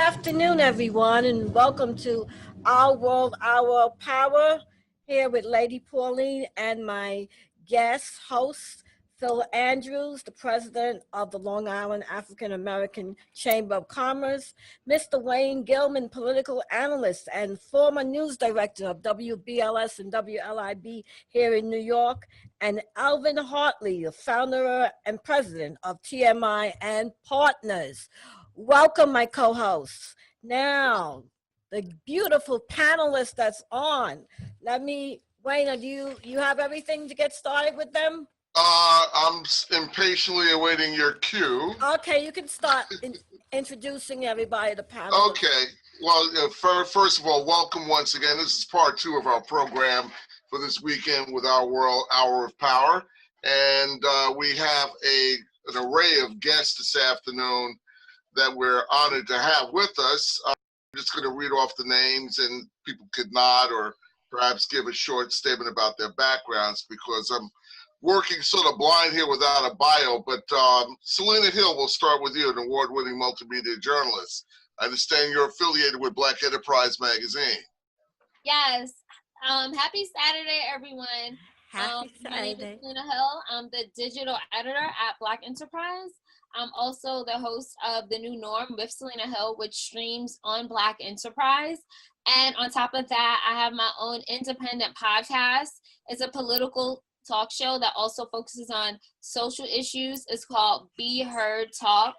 afternoon, everyone, and welcome to Our World, Our Power, here with Lady Pauline and my guest host, Phil Andrews, the president of the Long Island African American Chamber of Commerce, Mr. Wayne Gilman, political analyst and former news director of WBLS and WLIB here in New York, and Alvin Hartley, the founder and president of TMI and Partners. Welcome, my co-hosts. Now, the beautiful panelists that's on. Wayne, do you have everything to get started with them? I'm impatiently awaiting your cue. Okay, you can start introducing everybody to the panel. Okay. Well, first of all, welcome once again. This is part 2 of our program for this weekend with Our World, Hour of Power. And we have an array of guests this afternoon that we're honored to have with us. I'm just going to read off the names, and people could nod or perhaps give a short statement about their backgrounds, because I'm working sort of blind here without a bio. But Selena Hill, we'll start with you, an award-winning multimedia journalist. I understand you're affiliated with Black Enterprise magazine. Yes. Happy Saturday, everyone. Happy My name Saturday. is Selena Hill. I'm the digital editor at Black Enterprise. I'm also the host of The New Norm with Selena Hill, which streams on Black Enterprise. And on top of that, I have my own independent podcast. It's a political talk show that also focuses on social issues. It's called Be Heard Talk.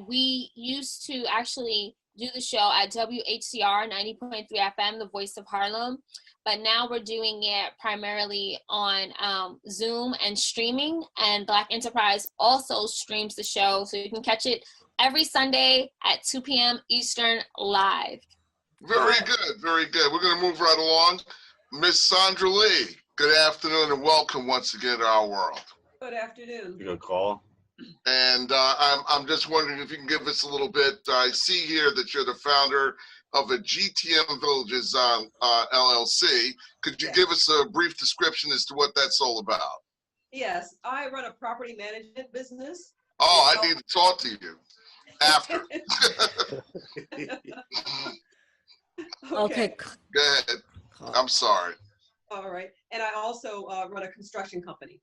We used to actually do the show at WHCR 90.3 FM, the voice of Harlem. But now we're doing it primarily on Zoom and streaming, and Black Enterprise also streams the show, so you can catch it every Sunday at 2 p.m. Eastern live. Very good, very good. We're going to move right along. Miss Sandra Lee, good afternoon and welcome once again to Our World. Good afternoon. Good call. And I'm just wondering if you can give us a little bit. I see here that you're the founder of a GTM Villages LLC. Could you give us a brief description as to what that's all about? Yes, I run a property management business. Oh, I need to talk to you after. Okay. Go ahead. I'm sorry. All right. And I also run a construction company.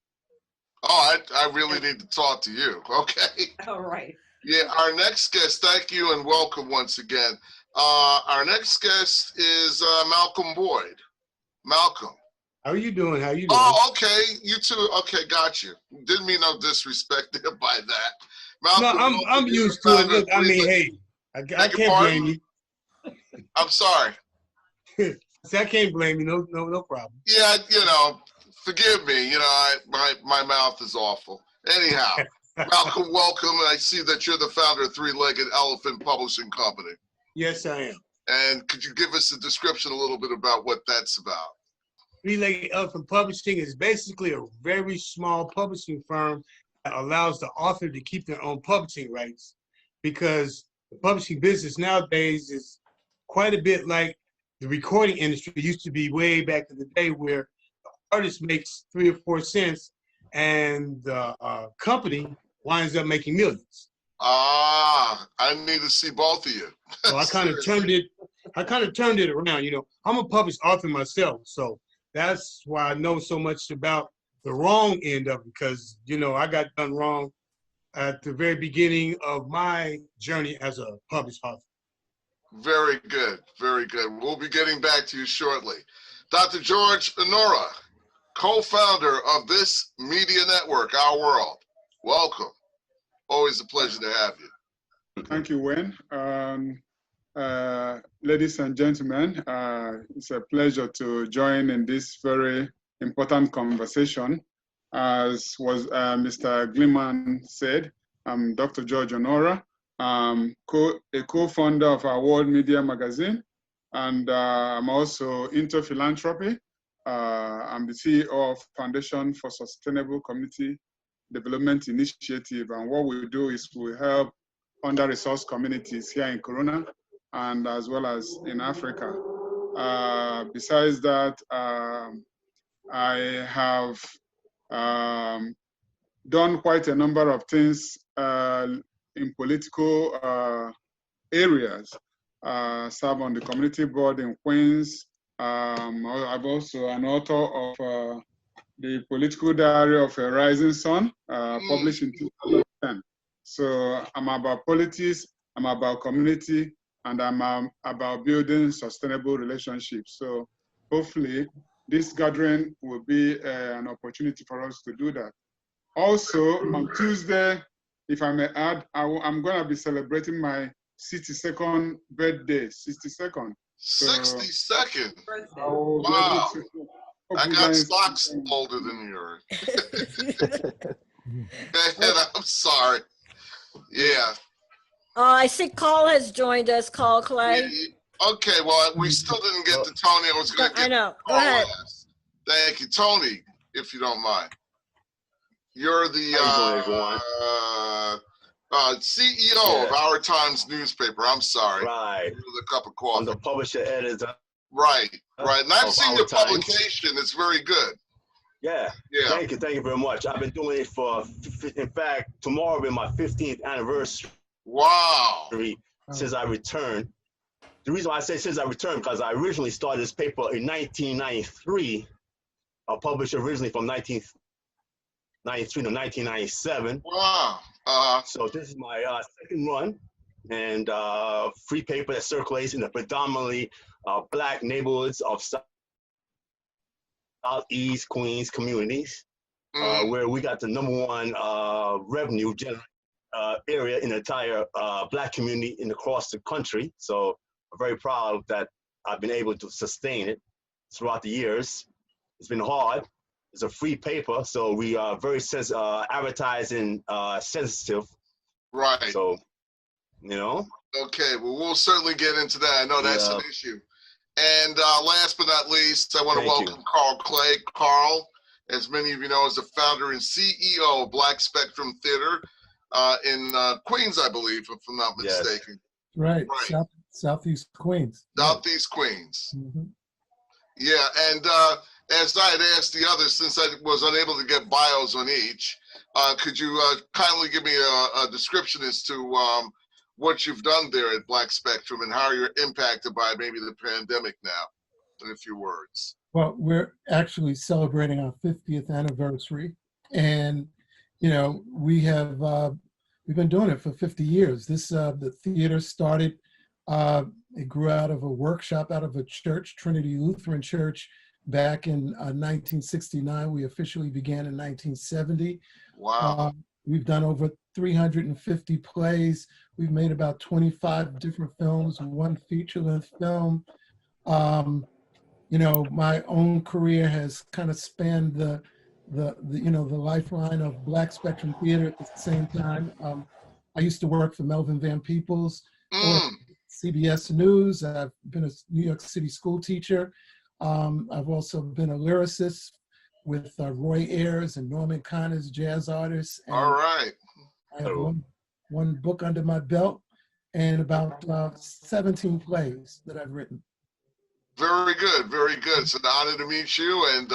Oh, I really need to talk to you. Okay. All right. Yeah, our next guest, thank you and welcome once again. Our next guest is Malcolm Boyd. Malcolm. How are you doing? Oh, okay. You too. Okay, got you. Didn't mean no disrespect there by that. Malcolm, no, I'm used to it. Look, I mean, hey, I can't blame you. I'm sorry. I can't blame you. No problem. Yeah, forgive me. My mouth is awful. Anyhow, Malcolm, welcome. And I see that you're the founder of Three-Legged Elephant Publishing Company. Yes, I am. And could you give us a description a little bit about what that's about? Three-Legged Elephant Publishing is basically a very small publishing firm that allows the author to keep their own publishing rights, because the publishing business nowadays is quite a bit like the recording industry. It used to be way back in the day, where the artist makes 3 or 4 cents and the company winds up making millions. I need to see both of you. So I kind of turned it around. I'm a published author myself, so that's why I know so much about the wrong end of it, because I got done wrong at the very beginning of my journey as a published author. Very good, very good. We'll be getting back to you shortly. Dr. George Honora, co-founder of this media network, Our World. Welcome. Always a pleasure to have you. Thank you, Wayne. Ladies and gentlemen, it's a pleasure to join in this very important conversation. As was Mr. Gliman said, I'm Dr. George Honora. I'm a co-founder of our World Media Magazine, and I'm also into philanthropy. I'm the CEO of Foundation for Sustainable Community Development Initiative, and what we do is we help under-resourced communities here in Corona and as well as in Africa. Besides that, I have done quite a number of things in political areas. Serve on the community board in Queens. I'm also an author of the Political Diary of a Rising Sun, published in 2010. So I'm about politics, I'm about community, and I'm about building sustainable relationships. So hopefully this gathering will be an opportunity for us to do that. Also on Tuesday, if I may add, I'm gonna be celebrating my 62nd birthday, 62nd. 62nd? Wow. I got socks older than yours. I'm sorry. Yeah. I see Carl has joined us, Carl Clay. Okay, well, we still didn't get to Tony. I was going to get I know. Go Carl ahead. last. Thank you. Tony, if you don't mind. You're the CEO of Our Times newspaper. I'm sorry. Right. With a cup of coffee. I'm the publisher editor. Right. And I've seen your publication. It's very good. Yeah. Thank you very much. I've been doing it for, in fact, tomorrow will be my 15th anniversary. Wow. Since I returned. The reason why I say since I returned, because I originally started this paper in 1993. I published originally from 1993 to 1997. Wow. So this is my second run, and free paper that circulates in the predominantly Black neighborhoods of Southeast Queens communities, where we got the #1 revenue generating area in the entire Black community across the country. So I'm very proud that I've been able to sustain it throughout the years. It's been hard. It's a free paper, so we are very advertising sensitive. Right. So, you know. Okay, well, we'll certainly get into that. I know that's an issue. And last but not least, I want to welcome Carl Clay. Carl, as many of you know, is the founder and CEO of Black Spectrum Theater in Queens, I believe, if I'm not mistaken. Right. Southeast Queens. Southeast Queens. Mm-hmm. Yeah, and as I had asked the others, since I was unable to get bios on each, could you kindly give me a description as to what you've done there at Black Spectrum and how you're impacted by maybe the pandemic now, in a few words? Well, we're actually celebrating our 50th anniversary, and you know we've been doing it for 50 years. The theater started. It grew out of a workshop out of a church, Trinity Lutheran Church, back in 1969. We officially began in 1970. Wow. We've done over 350 plays. We've made about 25 different films, one feature-length film. You know, my own career has kind of spanned the lifeline of Black Spectrum Theater at the same time. I used to work for Melvin Van Peebles, CBS News. I've been a New York City school teacher. I've also been a lyricist with Roy Ayers and Norman Connors, jazz artists. And all right. I have one book under my belt and about 17 plays that I've written. Very good, very good. It's an honor to meet you, and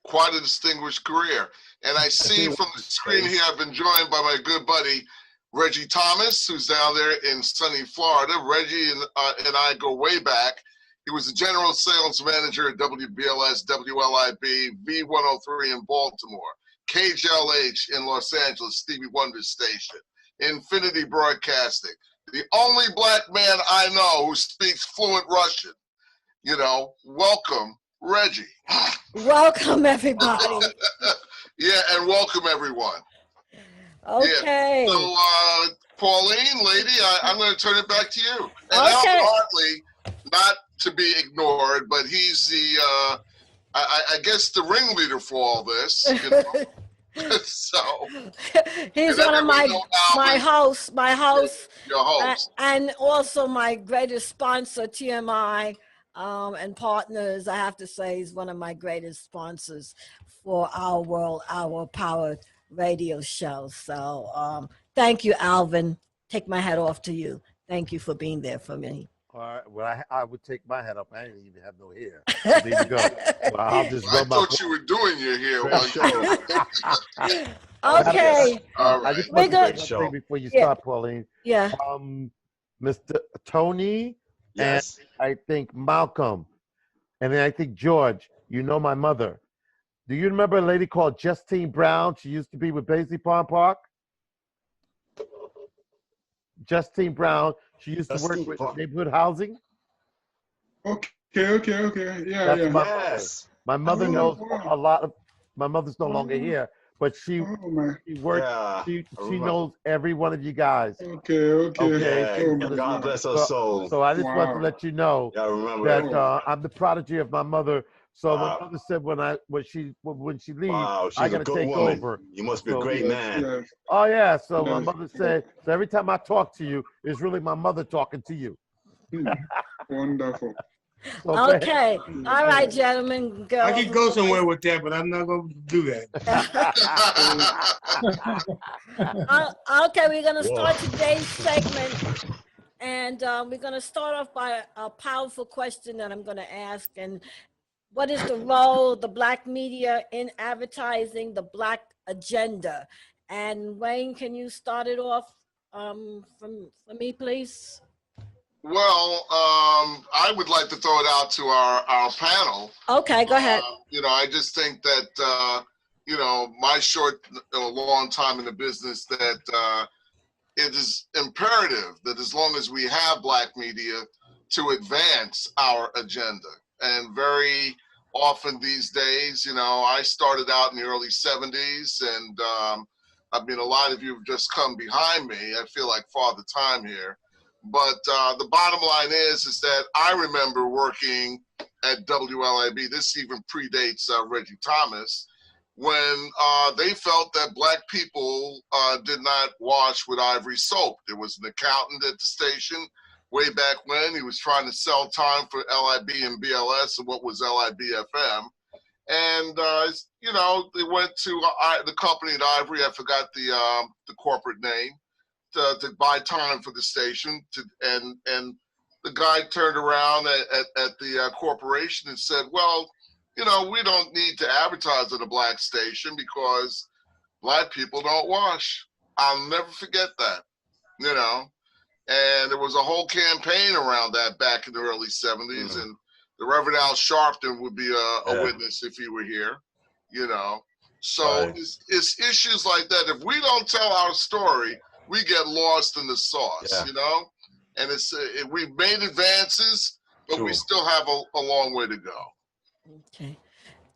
quite a distinguished career. And I see from the screen here, I've been joined by my good buddy, Reggie Thomas, who's down there in sunny Florida. Reggie and I go way back. He was the general sales manager at WBLS, WLIB, V103 in Baltimore, KJLH in Los Angeles, Stevie Wonder's station, Infinity Broadcasting. The only Black man I know who speaks fluent Russian. You know, welcome, Reggie. Welcome, everybody. Yeah, and welcome, everyone. Okay. Yeah. So, Pauline, lady, I'm going to turn it back to you. And Okay. Al Hartley, not to be ignored, but he's the, I guess, the ringleader for all this. You know? So he's one of my hosts, your host, and also my greatest sponsor, TMI, and partners. I have to say, he's one of my greatest sponsors for Our World, Our Power radio show. So thank you, Alvin. Take my hat off to you. Thank you for being there for me. All right. Well, I would take my hat off. I didn't even have no hair. There you go. Well, I'll just I thought you were doing your hair. Okay. All right. I just want to say one thing before you start, Pauline. Yeah. Mr. Tony, Yes. and I think Malcolm, and then I think George. You know my mother. Do you remember a lady called Justine Brown? She used to be with Basie Pond Park. Justine Brown. She used to work Justine with Park. neighborhood housing. Okay. Yeah, That's yeah. my mother. Yes. My mother Oh, knows wow. a lot of. My mother's no longer Oh, here, but she oh my. worked. Yeah. She I she remember. knows every one of you guys. Okay. Okay, Yeah. Oh so, my God God. bless her so soul. so I just want to Wow. let you know Yeah, I remember that that. Oh, I'm the prodigy of my mother. So my Wow. mother said when she leaves, Wow. I She's a gotta good take woman. over. You must be a So great yes, man. yes, oh yeah, so my yes. mother said so every time I talk to you, it's really my mother talking to you. Wonderful. So go ahead. Okay. All right, gentlemen, I girls. could go somewhere with that, but I'm not going to do that. Okay, we're gonna Whoa. start today's segment, and we're gonna start off by a powerful question that I'm gonna ask. And what is the role of the Black media in advertising the Black agenda? And Wayne, can you start it off for me, please? Well, I would like to throw it out to our panel. Okay, go ahead. I just think that, my long time in the business, that it is imperative that as long as we have Black media to advance our agenda. And very often these days, I started out in the early 70s, and a lot of you have just come behind me. I feel like Father Time here. But the bottom line is that I remember working at WLIB. This even predates Reggie Thomas, when they felt that Black people did not wash with Ivory soap. There was an accountant at the station way back when. He was trying to sell time for LIB and BLS and what was LIB FM. And, they went to the company at Ivory. I forgot the corporate name. To buy time for the station, and the guy turned around at the corporation and said, well, we don't need to advertise at a Black station because Black people don't wash. I'll never forget that, and there was a whole campaign around that back in the early 70s, and the Reverend Al Sharpton would be a witness if he were here, So Right. it's issues like that. If we don't tell our story, we get lost in the sauce, and we've made advances, but we True. still have a long way to go. Okay.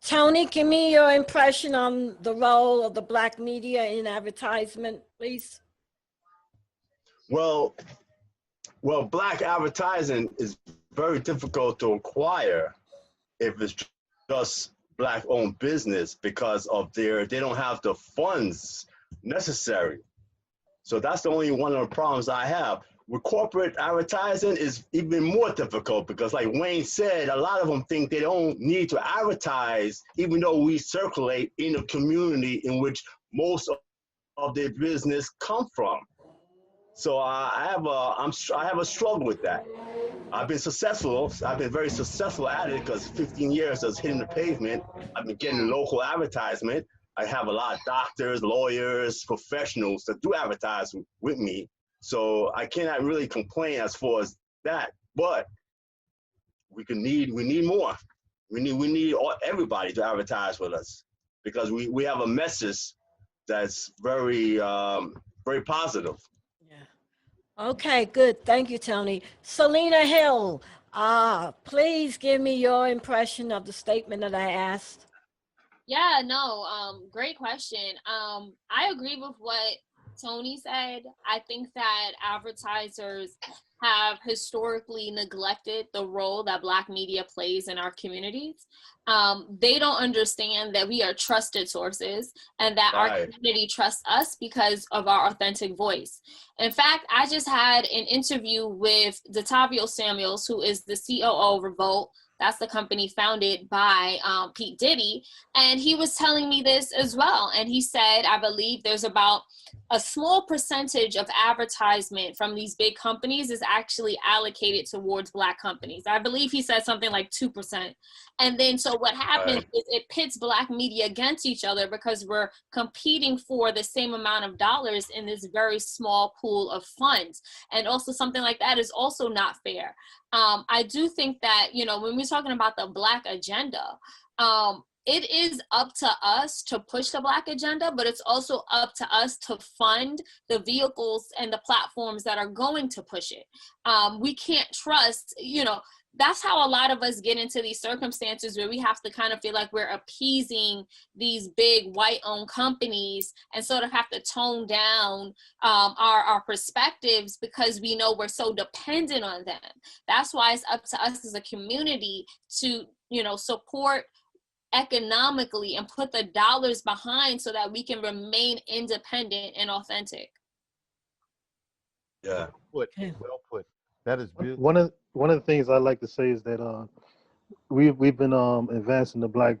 Tony, give me your impression on the role of the Black media in advertisement, please. Well, Black advertising is very difficult to acquire if it's just Black-owned business because of they don't have the funds necessary. So that's the only one of the problems I have. With corporate advertising is even more difficult because like Wayne said, a lot of them think they don't need to advertise, even though we circulate in a community in which most of their business come from. So I have a struggle with that. I've been successful. I've been very successful at it because 15 years of hitting the pavement. I've been getting local advertisement. I have a lot of doctors, lawyers, professionals that do advertise with me. So I cannot really complain as far as that, but we need more. We need everybody to advertise with us because we have a message that's very, very positive. Yeah. Okay, good. Thank you, Tony. Selena Hill, please give me your impression of the statement that I asked. Yeah, no, great question. I agree with what Tony said. I think that advertisers have historically neglected the role that Black media plays in our communities. They don't understand that we are trusted sources and that our community trusts us because of our authentic voice. In fact, I just had an interview with Detavio Samuels, who is the COO of Revolt. That's the company founded by Pete Diddy. And he was telling me this as well. And he said, I believe there's about a small percentage of advertisement from these big companies is actually allocated towards Black companies. I believe he said something like 2%. And then so what happens is it pits Black media against each other because we're competing for the same amount of dollars in this very small pool of funds. And also something like that is also not fair. I do think that, you know, when we're talking about the Black agenda, it is up to us to push the Black agenda, but it's also up to us to fund the vehicles and the platforms that are going to push it. We can't trust, you know, that's how a lot of us get into these circumstances where we have to kind of feel like we're appeasing these big white-owned companies and sort of have to tone down our perspectives because we know we're so dependent on them. That's why it's up to us as a community to, you know, support economically and put the dollars behind so that we can remain independent and authentic. Yeah. Well put. That is beautiful. One of the things I like to say is that we've been advancing the Black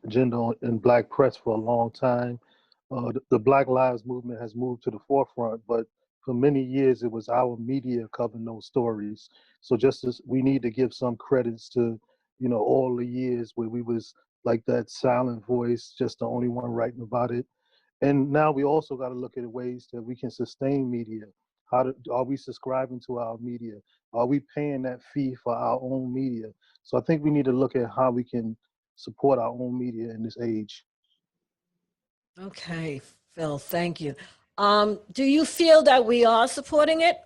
agenda in Black press for a long time. The Black Lives Movement has moved to the forefront, but for many years it was our media covering those stories. So just as we need to give some credits to, you know, all the years where we was like that silent voice, just the only one writing about it. And now we also got to look at ways that we can sustain media. Are we subscribing to our media? Are we paying that fee for our own media? So I think we need to look at how we can support our own media in this age. Okay, Phil, thank you. Do you feel that we are supporting it?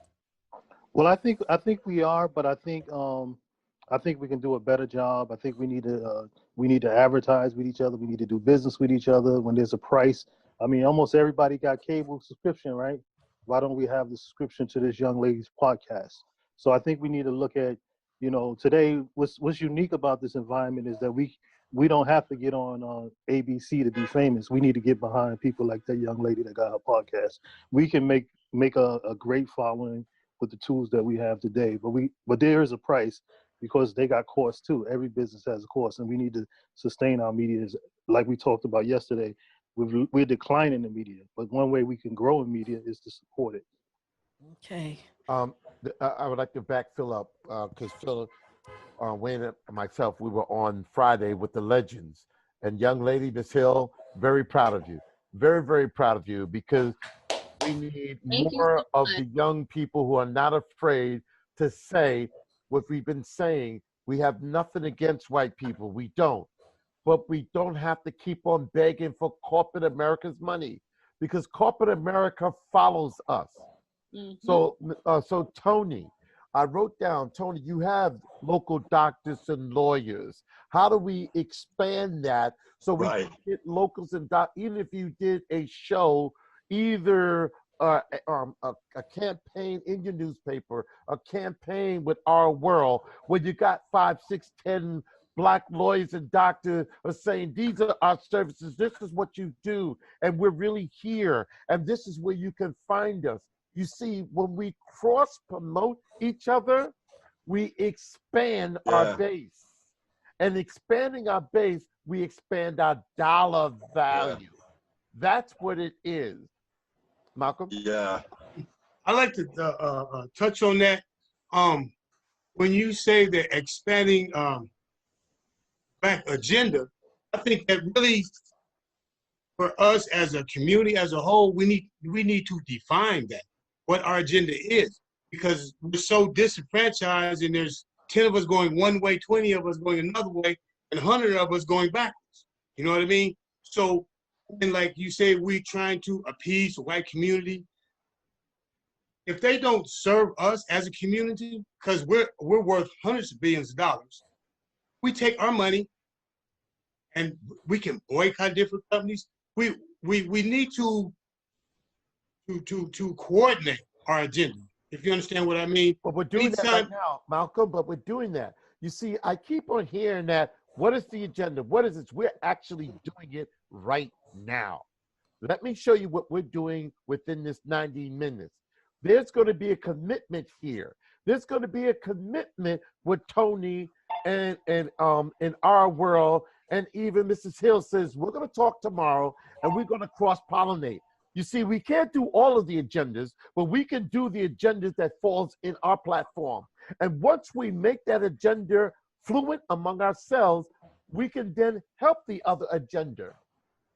Well, I think we are, but I think we can do a better job. I think we need to advertise with each other. We need to do business with each other when there's a price. I mean, almost everybody got cable subscription, right? Why don't we have the subscription to this young lady's podcast? So I think we need to look at, you know, today what's unique about this environment is that we don't have to get on ABC to be famous. We need to get behind people like that young lady that got her podcast. We can make a great following with the tools that we have today, but there is a price because they got costs too. Every business has a cost, and we need to sustain our media. Like we talked about yesterday, we're declining the media, but one way we can grow in media is to support it. Okay. I would like to back Phil up because Phil, Wayne and myself, we were on Friday with the legends. And young lady, Miss Hill, very proud of you. Very, very proud of you because we need more of the young people who are not afraid to say what we've been saying. We have nothing against white people. We don't. But we don't have to keep on begging for corporate America's money because corporate America follows us. Mm-hmm. So Tony, I wrote down, Tony, you have local doctors and lawyers. How do we expand that so we can get locals and even if you did a show, either a campaign in your newspaper, a campaign with Our World, where you got 5, 6, 10 Black lawyers and doctors are saying, these are our services, this is what you do, and we're really here, and this is where you can find us. You see, when we cross-promote each other, we expand our base. And expanding our base, we expand our dollar value. That's what it is. Malcolm? Yeah. I like to touch on that. When you say that expanding Black agenda, I think that really, for us as a community as a whole, we need to define that, what our agenda is, because we're so disenfranchised and there's 10 of us going one way, 20 of us going another way, and 100 of us going backwards. You know what I mean? So, and like you say, we're trying to appease the white community. If they don't serve us as a community, because we're worth hundreds of billions of dollars, we take our money and we can boycott different companies. We need to coordinate our agenda, if you understand what I mean. But we're doing that right now, Malcolm, but we're doing that. You see, I keep on hearing that, what is the agenda? What is it? We're actually doing it right now. Let me show you what we're doing within this 90 minutes. There's going to be a commitment here. There's going to be a commitment with Tony and Our World, and even Mrs. Hill says, we're going to talk tomorrow and we're going to cross-pollinate. You see, we can't do all of the agendas, but we can do the agendas that falls in our platform. And once we make that agenda fluent among ourselves, we can then help the other agenda.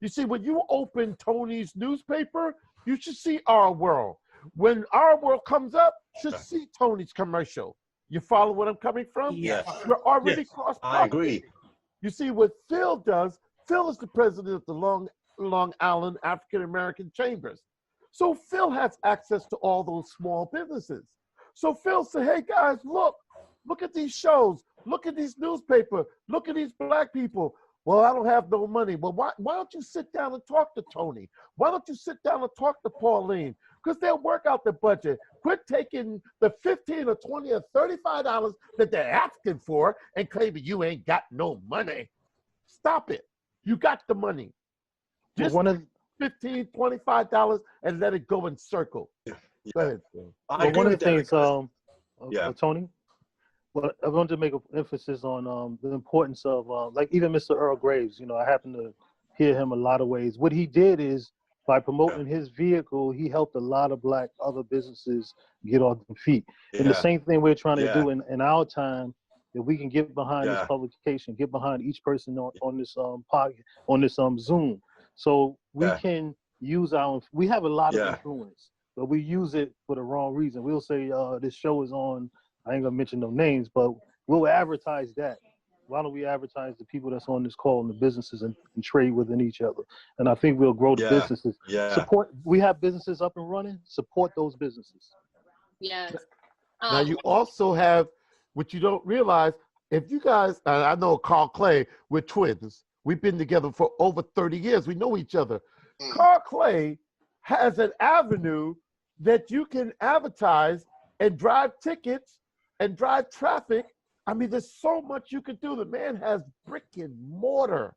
You see, when you open Tony's newspaper, you should see Our World. When Our World comes up, you should see Tony's commercial. You follow what I'm coming from? Yes. We're already cross-pollinating. I agree. You see, what Phil does, Phil is the president of the Long Island African American Chambers. So Phil has access to all those small businesses. So Phil said, hey guys, look at these shows, look at these newspapers, look at these black people. Well, I don't have no money. Well, why don't you sit down and talk to Tony? Why don't you sit down and talk to Pauline? Because they'll work out the budget. Quit taking the $15 or $20 or $35 that they're asking for and claiming you ain't got no money. Stop it. You got the money. Just $15, $25 and let it go in circle. Go ahead, Phil. One of the things, Tony, well, I want to make an emphasis on the importance of, like even Mr. Earl Graves, I happen to hear him a lot of ways. What he did is, by promoting his vehicle, he helped a lot of black other businesses get off their feet. And the same thing we're trying to do in our time, that we can get behind this publication, get behind each person on this podcast, on this Zoom. So we can use we have a lot of influence, but we use it for the wrong reason. We'll say this show is on, I ain't gonna mention no names, but we'll advertise that. Why don't we advertise the people that's on this call and the businesses and trade within each other? And I think we'll grow the businesses. Support, we have businesses up and running, support those businesses. Yes. Now you also have, what you don't realize, if you guys, I know Carl Clay, we're twins. We've been together for over 30 years. We know each other. Carl Clay has an avenue that you can advertise and drive tickets and drive traffic. I mean, there's so much you can do. The man has brick and mortar.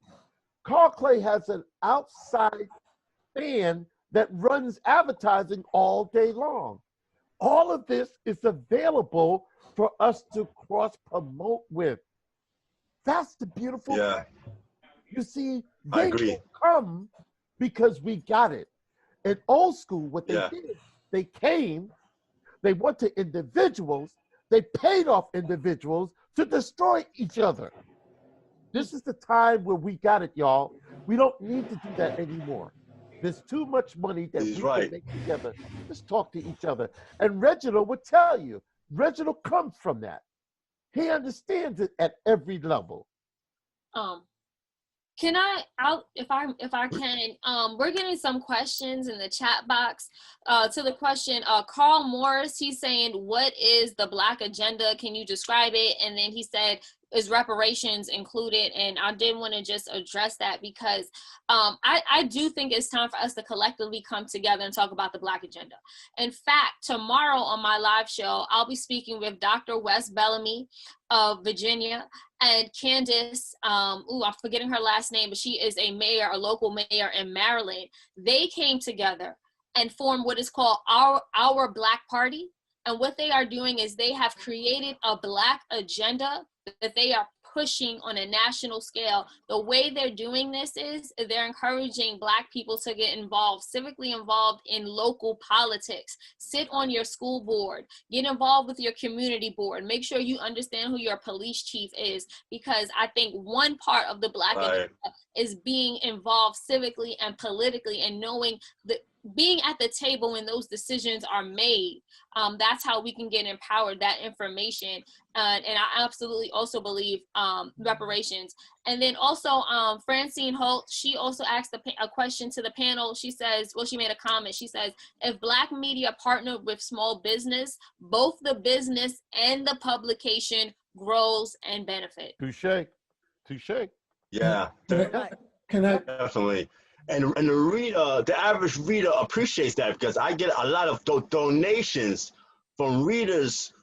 Carl Clay has an outside fan that runs advertising all day long. All of this is available for us to cross-promote with. That's the beautiful thing. You see, they will come because we got it. In old school, what they did, they came, they went to individuals, they paid off individuals to destroy each other. This is the time where we got it, y'all. We don't need to do that anymore. There's too much money that we can make together. Let's talk to each other. And Reginald would tell you, Reginald comes from that. He understands it at every level. Can if I can, we're getting some questions in the chat box to the question, Carl Morris, he's saying, what is the Black agenda? Can you describe it? And then he said, is reparations included? And I did want to just address that because I do think it's time for us to collectively come together and talk about the Black agenda. In fact, tomorrow on my live show, I'll be speaking with Dr. Wes Bellamy of Virginia and Candace, I'm forgetting her last name, but she is a local mayor in Maryland. They came together and formed what is called our Black Party. And what they are doing is they have created a Black agenda that they are pushing on a national scale. The way they're doing this is they're encouraging Black people to get involved, civically involved in local politics. Sit on your school board, get involved with your community board, make sure you understand who your police chief is, because I think one part of the Black agenda is being involved civically and politically and knowing that being at the table when those decisions are made. That's how we can get empowered, that information. And I absolutely also believe reparations. And then also Francine Holt, she also asked a question to the panel. She says, well, she made a comment. She says, if Black media partnered with small business, both the business and the publication grows and benefit. Touche. Yeah. Can I? Definitely. And the reader, the average reader appreciates that because I get a lot of donations from readers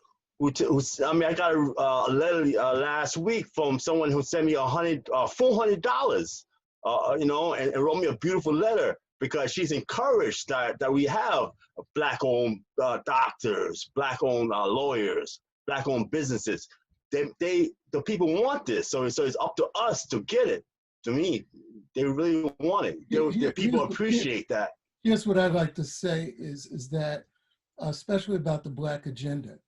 I got a letter last week from someone who sent me $400, and wrote me a beautiful letter because she's encouraged that we have Black-owned doctors, Black-owned lawyers, Black-owned businesses. The people want this, so it's up to us to get it. To me, they really want it. The people appreciate that. Here's what I'd like to say is that, especially about the Black agenda.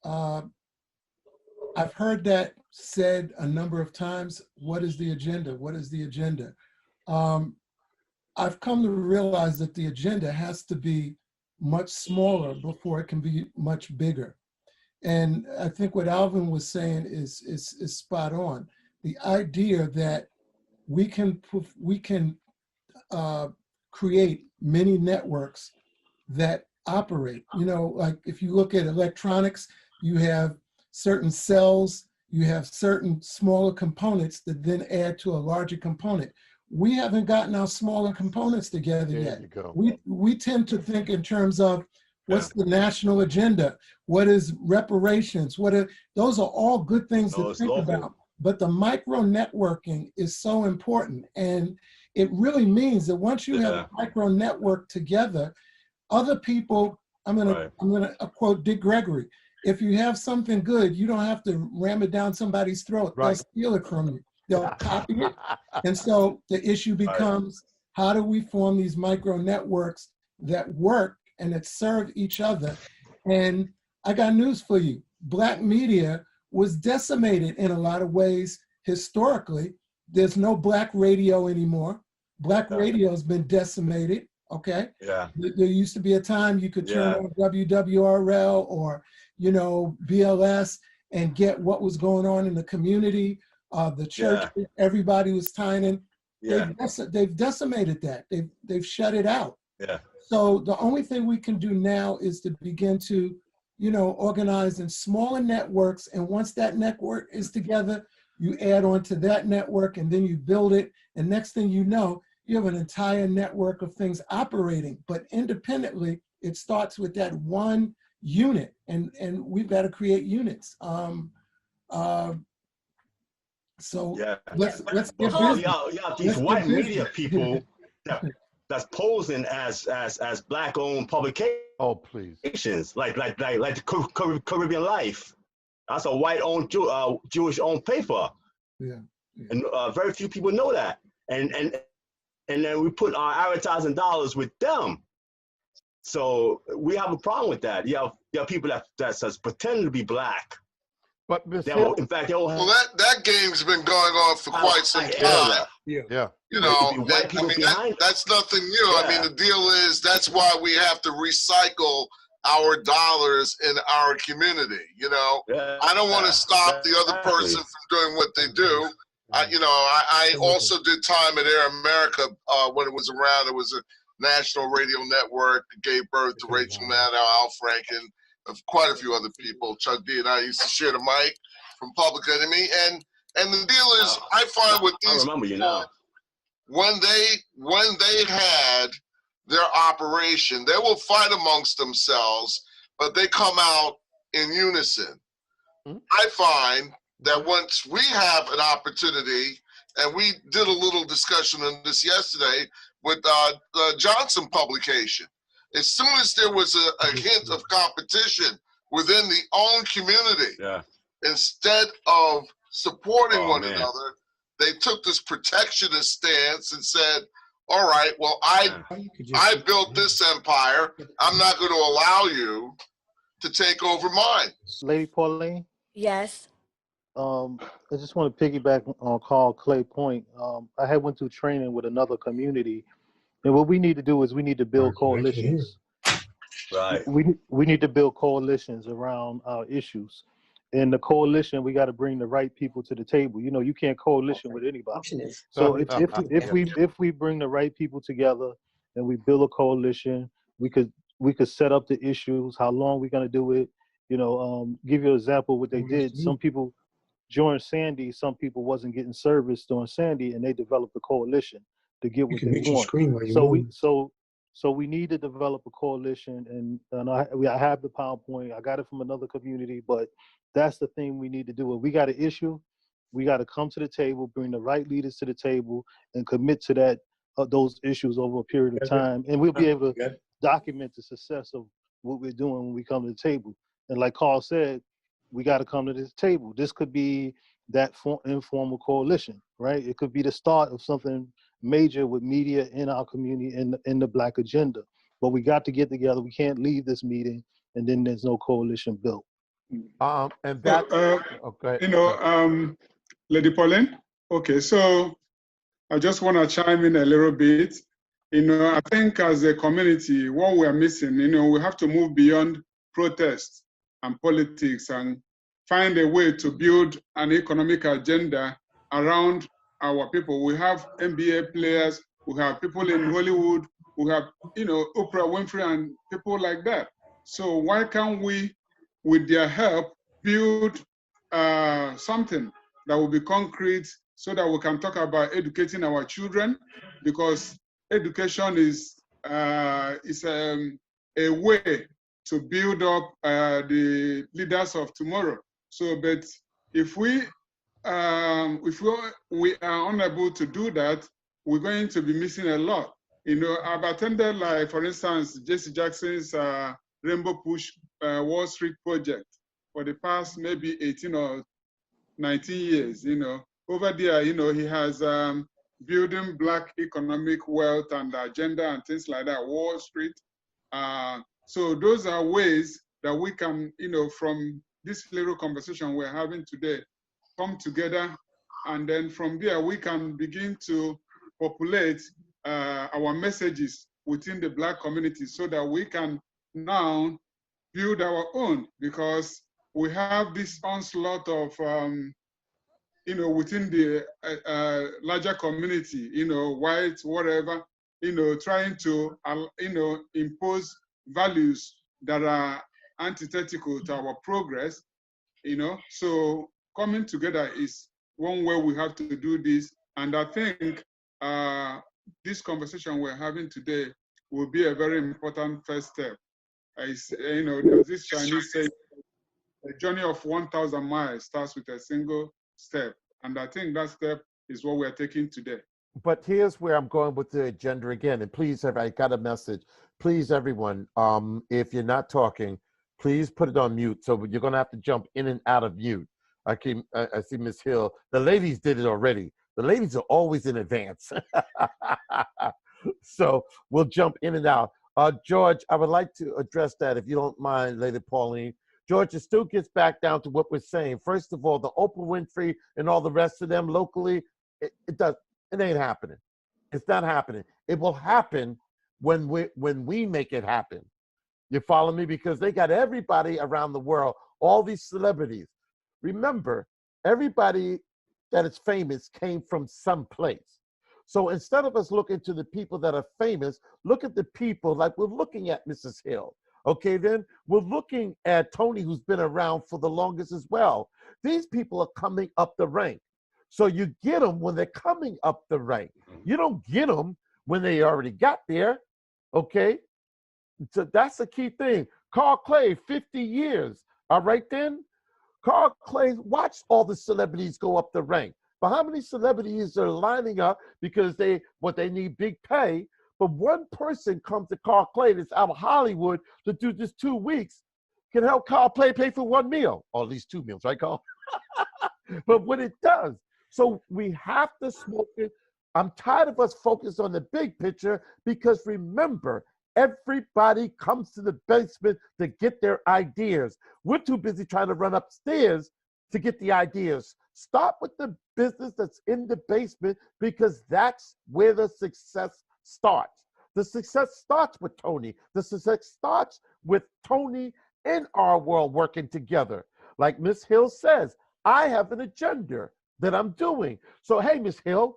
I've heard that said a number of times. What is the agenda? What is the agenda? I've come to realize that the agenda has to be much smaller before it can be much bigger. And I think what Alvin was saying is spot on. The idea that we can create many networks that operate. You know, like if you look at electronics, you have certain cells, you have certain smaller components that then add to a larger component. We haven't gotten our smaller components together There yet. you go. We tend to think in terms of what's the national agenda, what is reparations, those are all good things to think about. But the micro networking is so important, and it really means that once you have a micro network together, other people. I'm gonna quote Dick Gregory. If you have something good, you don't have to ram it down somebody's throat. Right. They'll steal it from you. They'll copy it. And so the issue becomes, how do we form these micro networks that work and that serve each other? And I got news for you. Black media was decimated in a lot of ways historically. There's no Black radio anymore. Black radio has been decimated, okay? Yeah. There used to be a time you could turn on WWRL or, you know, BLS and get what was going on in the community. The church, everybody was tying in. They've decimated that. They've shut it out. Yeah. So the only thing we can do now is to begin to, you know, organize in smaller networks. And once that network is together, you add on to that network and then you build it. And next thing you know, you have an entire network of things operating. But independently, it starts with that one unit. And we've got to create units. So let's get busy. You have these white media people that's posing as Black-owned publications. Oh, please. Like the Caribbean Life. That's a white-owned Jewish-owned paper. Yeah. And very few people know that. And then we put our advertising dollars with them. So we have a problem with that. You have people that says pretend to be Black. But Ms. Hill, in fact, well, that game's been going on for quite some time. Yeah. You know, that's nothing new. I mean, the deal is that's why we have to recycle our dollars in our community. You know, I don't want to stop the other person from doing what they do. I also did time at Air America when it was around. It was a national radio network that gave birth to Rachel Maddow, Al Franken, of quite a few other people. Chuck D and I used to share the mic from Public Enemy, and the deal is, I find with these people, when they had their operation, they will fight amongst themselves, but they come out in unison. I find that once we have an opportunity, and we did a little discussion on this yesterday with the Johnson publication, as soon as there was a hint of competition within the own community, instead of supporting one another, they took this protectionist stance and said, all right, well, I built this empire. I'm not going to allow you to take over mine. Lady Pauline? Yes. I just want to piggyback on Carl Clay point. I had went through training with another community, and what we need to do is we need to build coalitions. Right. We need to build coalitions around our issues. In the coalition, we got to bring the right people to the table. You know, you can't coalition with anybody. So if we bring the right people together and we build a coalition, we could set up the issues, how long we're gonna do it. You know, give you an example of what they did. Some people during Sandy, some people wasn't getting service during Sandy, and they developed a coalition to get what they want. So we need to develop a coalition, and I have the PowerPoint. I got it from another community, but that's the thing we need to do. If we got an issue, we got to come to the table, bring the right leaders to the table, and commit to that those issues over a period of time, and we'll be able to document the success of what we're doing when we come to the table. And like Carl said, we got to come to this table. This could be that informal coalition, right? It could be the start of something major with media in our community in the Black agenda. But we got to get together. We can't leave this meeting and then there's no coalition built. And that, okay. Lady Pauline. Okay, so I just want to chime in a little bit. I think as a community, what we are missing, we have to move beyond protest and politics and find a way to build an economic agenda around our people. We have NBA players, we have people in Hollywood, we have, Oprah Winfrey and people like that. So why can't we, with their help, build something that will be concrete so that we can talk about educating our children, because education is a way to build up the leaders of tomorrow. So, but if we are unable to do that, we're going to be missing a lot. I've attended, like, for instance, Jesse Jackson's Rainbow Push Wall Street project for the past maybe 18 or 19 years. Over there, he has building Black economic wealth and agenda and things like that, Wall Street. So those are ways that we can, from this little conversation we're having today, come together, and then from there we can begin to populate our messages within the Black community so that we can now build our own, because we have this onslaught of, within the larger community, white, whatever, trying to, impose values that are antithetical to our progress, So coming together is one way we have to do this. And I think this conversation we're having today will be a very important first step. There's this Chinese saying, the journey of 1,000 miles starts with a single step. And I think that step is what we're taking today. But here's where I'm going with the agenda again. And please, I got a message. Please, everyone, if you're not talking, please put it on mute. So you're going to have to jump in and out of mute. I see Ms. Hill. The ladies did it already. The ladies are always in advance. So we'll jump in and out. George, I would like to address that, if you don't mind, Lady Pauline. George, it still gets back down to what we're saying. First of all, the Oprah Winfrey and all the rest of them locally, it ain't happening. It's not happening. It will happen when we make it happen. You follow me? Because they got everybody around the world, all these celebrities. Remember, everybody that is famous came from someplace. So instead of us looking to the people that are famous, look at the people like we're looking at Mrs. Hill. Okay, then we're looking at Tony, who's been around for the longest as well. These people are coming up the rank. So you get them when they're coming up the rank. You don't get them when they already got there. Okay, so that's the key thing. Carl Clay, 50 years. All right, then. Carl Clay watched all the celebrities go up the rank. But how many celebrities are lining up because they need big pay? But one person comes to Carl Clay that's out of Hollywood to do this 2 weeks, can help Carl Clay pay for one meal, or at least 2 meals, right, Carl? But what it does, so we have to smoke it. I'm tired of us focused on the big picture, because remember, everybody comes to the basement to get their ideas. We're too busy trying to run upstairs to get the ideas. Start with the business that's in the basement, because that's where the success starts. The success starts with Tony. The success starts with Tony and our world working together. Like Miss Hill says, I have an agenda that I'm doing. So, hey, Miss Hill,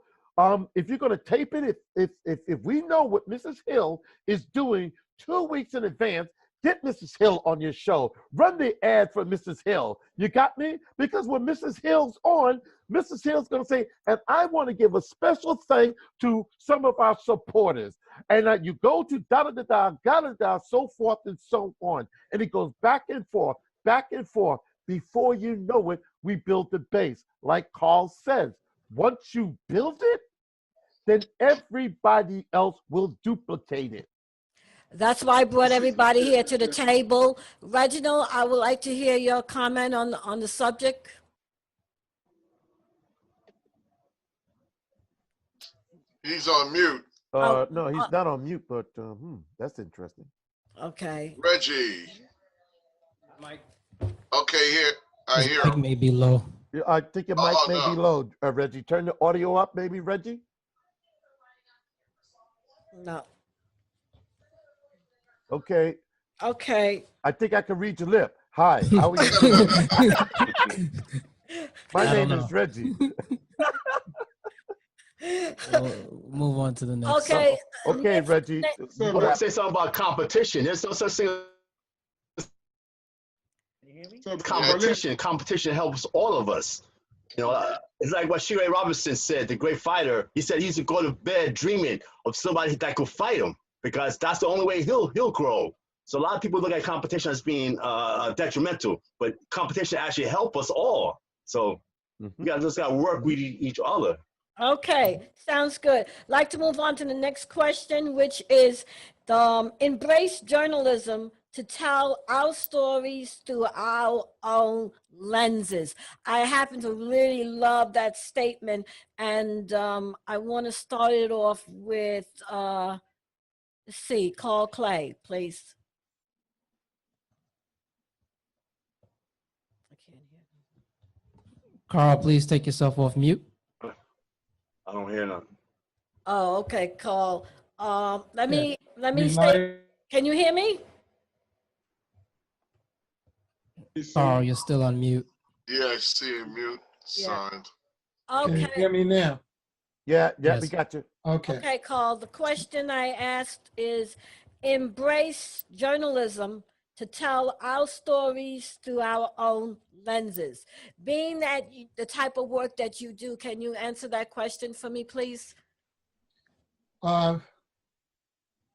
if you're going to tape it, if we know what Mrs. Hill is doing 2 weeks in advance, get Mrs. Hill on your show. Run the ad for Mrs. Hill. You got me? Because when Mrs. Hill's on, Mrs. Hill's going to say, and I want to give a special thank to some of our supporters. And you go to da-da-da-da, so forth and so on. And it goes back and forth, back and forth. Before you know it, we build the base. Like Carl says, once you build it, then everybody else will duplicate it. That's why I brought everybody here to the table. Reginald, I would like to hear your comment on the subject. He's on mute. No, he's not on mute, but that's interesting. Okay. Reggie. Mike. Okay, here. I His hear mic him. may be low. Yeah, I think your mic may no. be low, Reggie. Turn the audio up, maybe, Reggie. No. Okay. Okay. I think I can read your lip. Hi, how are you? My name is Reggie. We'll move on to the next. Okay. Okay, Reggie. I want to say something about competition. There's no such thing as competition. Competition helps all of us. You know, it's like what Shirley Robinson said, the great fighter. He said he used to go to bed dreaming of somebody that could fight him because that's the only way he'll grow. So a lot of people look at competition as being detrimental, but competition actually help us all. So we just got to work with each other. Okay, sounds good. Like to move on to the next question, which is embrace journalism to tell our stories through our own lenses. I happen to really love that statement, and I want to start it off with, let's see, Carl Clay, please. I can't hear. Carl, please take yourself off mute. I don't hear nothing. Oh, okay, Carl. Let me say, can you hear me? Carl, you're still on mute. Yeah, I see him mute signed. Okay. Can you hear me now? Yeah, Yes. we got you. Okay. Okay, Carl. The question I asked is embrace journalism to tell our stories through our own lenses. Being that the type of work that you do, can you answer that question for me, please?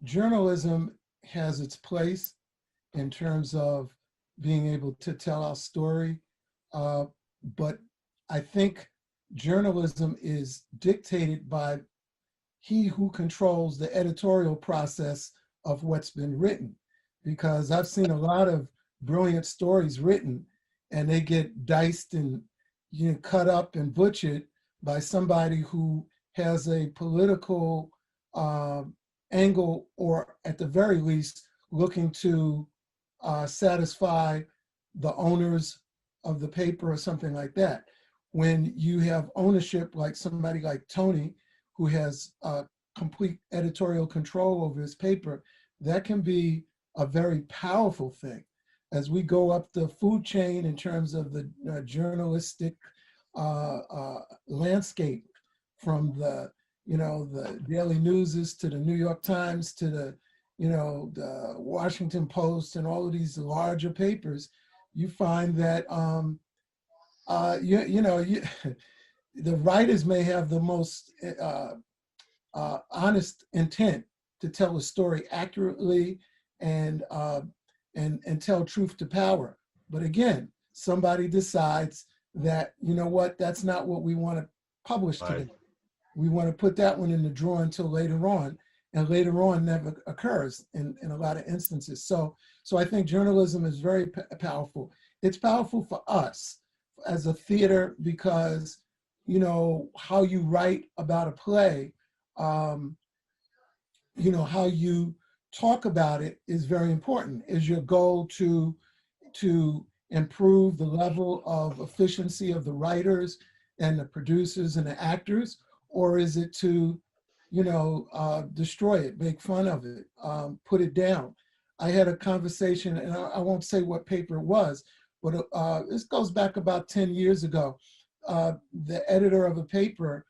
Journalism has its place in terms of being able to tell our story, but I think journalism is dictated by he who controls the editorial process of what's been written, because I've seen a lot of brilliant stories written and they get diced and cut up and butchered by somebody who has a political angle, or at the very least looking to satisfy the owners of the paper or something like that. When you have ownership like somebody like Tony, who has complete editorial control over his paper, that can be a very powerful thing. As we go up the food chain in terms of the journalistic landscape, from the Daily Newses to the New York Times to the the Washington Post and all of these larger papers, you find that the writers may have the most honest intent to tell a story accurately and tell truth to power. But again, somebody decides that, that's not what we want to publish today. We want to put that one in the drawer until later on, and later on never occurs in a lot of instances. So I think journalism is very powerful. It's powerful for us as a theater because, how you write about a play, how you talk about it is very important. Is your goal to improve the level of efficiency of the writers and the producers and the actors, or is it to, destroy it, make fun of it, put it down? I had a conversation, and I won't say what paper it was, but this goes back about 10 years ago. The editor of a paper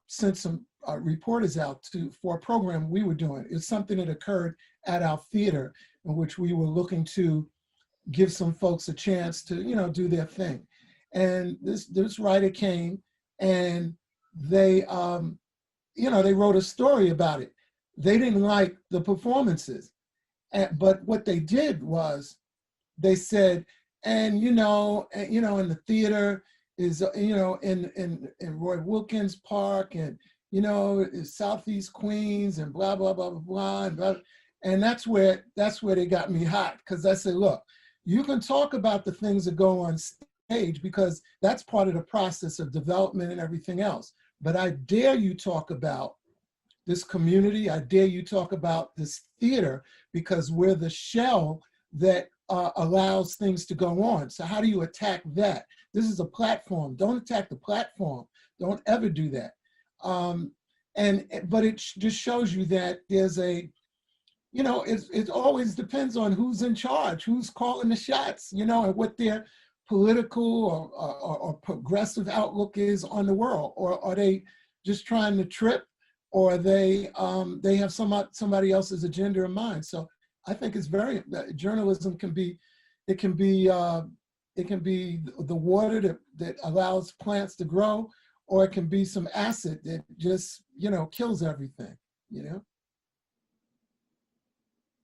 sent some reporters out for a program we were doing. It's something that occurred at our theater in which we were looking to give some folks a chance to, do their thing. And this writer came and they, they wrote a story about it. They didn't like the performances. But what they did was they said, and, in the theater is, in Roy Wilkins Park and, Southeast Queens and blah, blah, blah, blah, blah, and blah. And that's where they got me hot. Because I said, look, you can talk about the things that go on stage because that's part of the process of development and everything else. But I dare you talk about this community. I dare you talk about this theater, because we're the shell that allows things to go on. So how do you attack that? This is a platform. Don't attack the platform. Don't ever do that. But it just shows you that there's a, you know, it always depends on who's in charge, who's calling the shots, you know, and what their political or progressive outlook is on the world. Or are they just trying to trip, or they have somebody else's agenda in mind? So I think it's journalism can be the water that allows plants to grow, or it can be some acid that just, you know, kills everything, you know?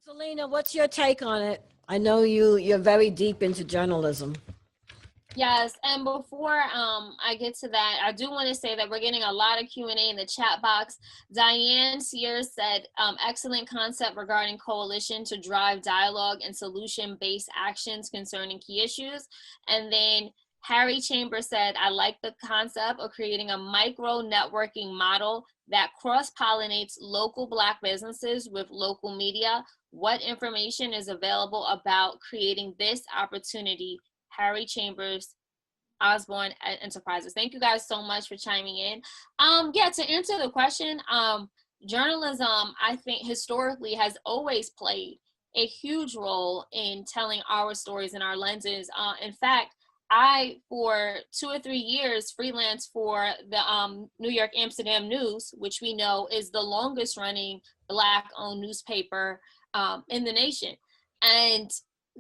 Selena, what's your take on it? I know you're very deep into journalism. Yes, and before I get to that, I do want to say that we're getting a lot of Q&A in the chat box. Diane Sears said, excellent concept regarding coalition to drive dialogue and solution-based actions concerning key issues. And then Harry Chambers said, I like the concept of creating a micro networking model that cross-pollinates local Black businesses with local media. What information is available about creating this opportunity? Harry Chambers, Osborne Enterprises. Thank you guys so much for chiming in. Yeah, to answer the question, journalism, I think historically has always played a huge role in telling our stories and our lenses. In fact, I, for 2 or 3 years, freelance for the New York Amsterdam News, which we know is the longest running Black-owned newspaper in the nation. And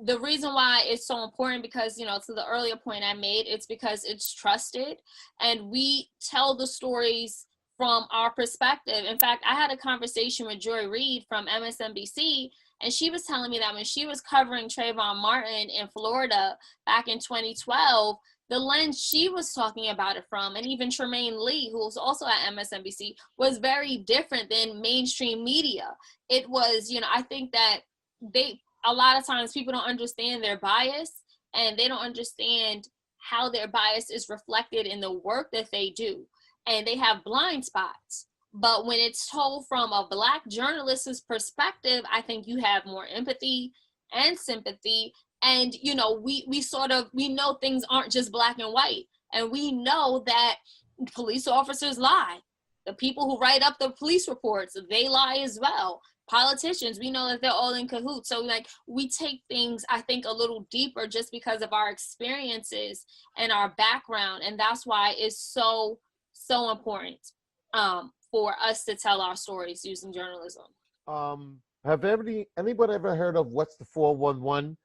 the reason why it's so important, because, you know, to the earlier point I made, it's because it's trusted and we tell the stories from our perspective. In fact, I had a conversation with Joy Reid from MSNBC, and she was telling me that when she was covering Trayvon Martin in Florida back in 2012, the lens she was talking about it from, and even Tremaine Lee, who was also at MSNBC, was very different than mainstream media. It was, you know, I think that a lot of times people don't understand their bias, and they don't understand how their bias is reflected in the work that they do. And they have blind spots. But when it's told from a Black journalist's perspective, I think you have more empathy and sympathy. And, you know, we know things aren't just black and white. And we know that police officers lie. The people who write up the police reports, they lie as well. Politicians, we know that they're all in cahoots. So like, we take things, I think, a little deeper just because of our experiences and our background. And that's why it's so important for us to tell our stories using journalism. Have anybody ever heard of What's the 411?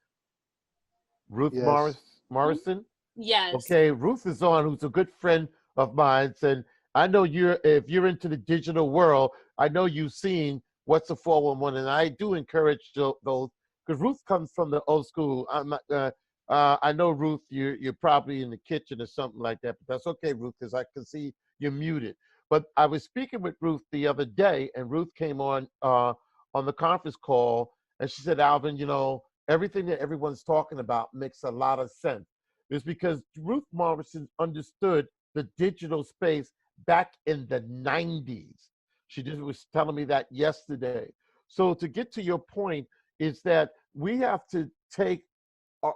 Ruth Yes. Morrison? Yes. Okay, Ruth is on, who's a good friend of mine. And I know if you're into the digital world, I know you've seen What's the 411, and I do encourage those, because Ruth comes from the old school. I'm not, I know, Ruth, you're probably in the kitchen or something like that, but that's okay, Ruth, because I can see you're muted. But I was speaking with Ruth the other day, and Ruth came on the conference call, and she said, Alvin, you know, everything that everyone's talking about makes a lot of sense. It's because Ruth Morrison understood the digital space back in the 90s. She just was telling me that yesterday. So to get to your point is that we have to take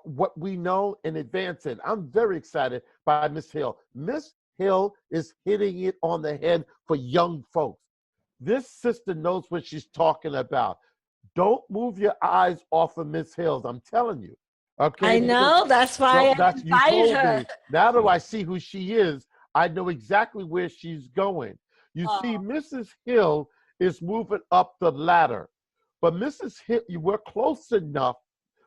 what we know and advance it. I'm very excited by Miss Hill. Miss Hill is hitting it on the head for young folks. This sister knows what she's talking about. Don't move your eyes off of Miss Hills. I'm telling you. Okay. I know. That's why I invited her. Me. Now that I see who she is, I know exactly where she's going. You see, Mrs. Hill is moving up the ladder. But Mrs. Hill, you were close enough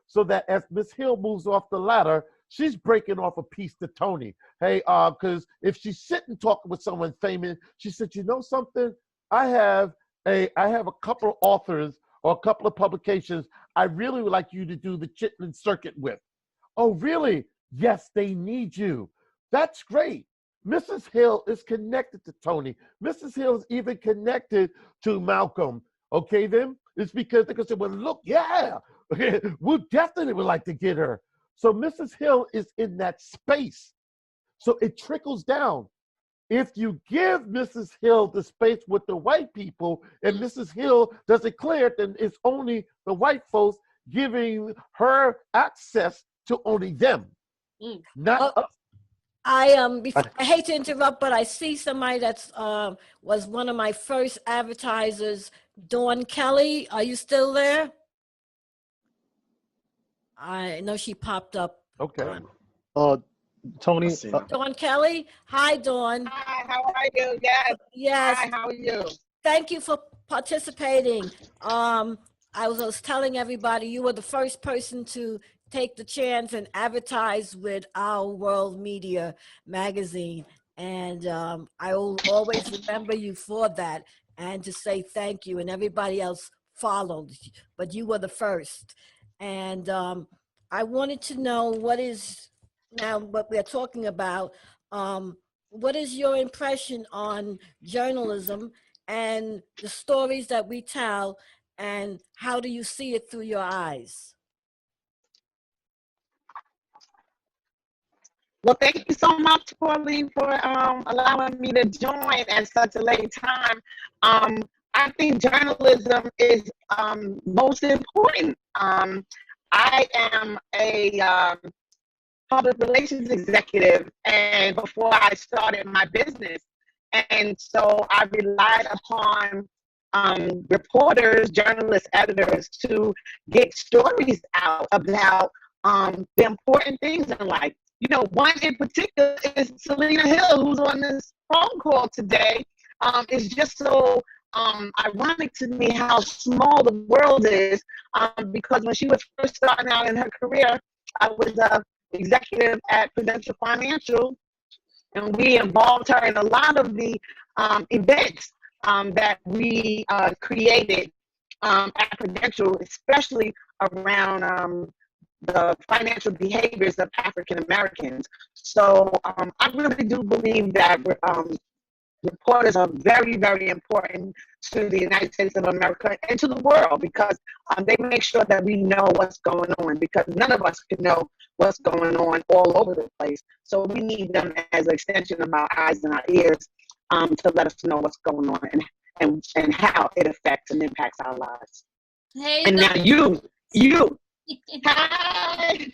so that as Miss Hill moves off the ladder, she's breaking off a piece to Tony. Hey, because if she's sitting talking with someone famous, she said, you know something? I have a couple of authors or a couple of publications I really would like you to do the Chitlin circuit with. Oh, really? Yes, they need you. That's great. Mrs. Hill is connected to Tony. Mrs. Hill is even connected to Malcolm. Okay, then? It's because they can say, well, look, yeah, we definitely would like to get her. So Mrs. Hill is in that space. So it trickles down. if you give Mrs. Hill the space with the white people and Mrs. Hill doesn't clear it, then it's only the white folks giving her access to only them, not us. I hate to interrupt, but I see somebody that's was one of my first advertisers, Dawn Kelly. Are you still there? I know she popped up. Okay. Tony. Dawn Kelly. Hi, Dawn. Hi, how are you? Yes. Yes. Hi, how are you? Thank you for participating. I was telling everybody you were the first person to take the chance and advertise with Our World Media magazine. And I will always remember you for that and to say thank you. And everybody else followed, but you were the first. And I wanted to know what we're talking about. What is your impression on journalism and the stories that we tell, and how do you see it through your eyes? Well, thank you so much, Pauline, for allowing me to join at such a late time. I think journalism is most important. I am a public relations executive, and before I started my business, and so I relied upon reporters, journalists, editors to get stories out about the important things in life. You know, one in particular is Selena Hill, who's on this phone call today. It's just so ironic to me how small the world is, because when she was first starting out in her career, I was an executive at Prudential Financial, and we involved her in a lot of the events that we created at Prudential, especially around the financial behaviors of African Americans. So I really do believe that reporters are very, very important to the United States of America and to the world, because they make sure that we know what's going on, because none of us can know what's going on all over the place. So we need them as an extension of our eyes and our ears to let us know what's going on and how it affects and impacts our lives. Hey, and now you, hi.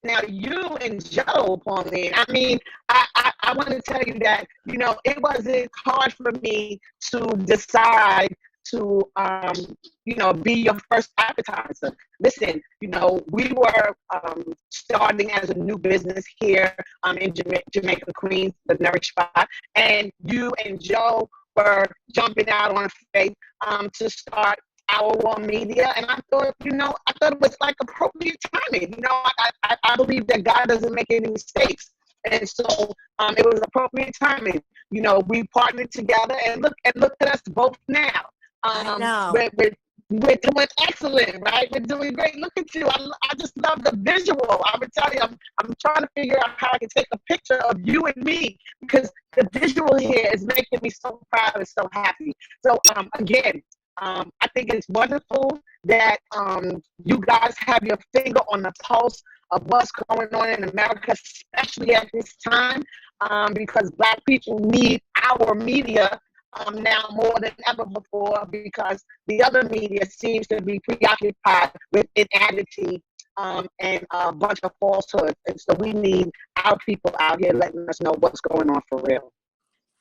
Now you and Joe, Pauline, I mean, I want to tell you that, you know, it wasn't hard for me to decide to, you know, be your first advertiser. Listen, you know, we were starting as a new business here in Jamaica, Queens, the Nourish Spot, and you and Joe were jumping out on faith to start Our World Media, and I thought, you know, it was like appropriate timing. You know, I believe that God doesn't make any mistakes, and so it was appropriate timing. You know, we partnered together, and look at us both now. We're doing excellent, right? We're doing great. Look at you. I just love the visual. I would tell you, I'm trying to figure out how I can take a picture of you and me, because the visual here is making me so proud and so happy. So again, I think it's wonderful that you guys have your finger on the pulse of what's going on in America, especially at this time, because Black people need our media now more than ever before, because the other media seems to be preoccupied with inanity and a bunch of falsehoods. And so we need our people out here letting us know what's going on for real.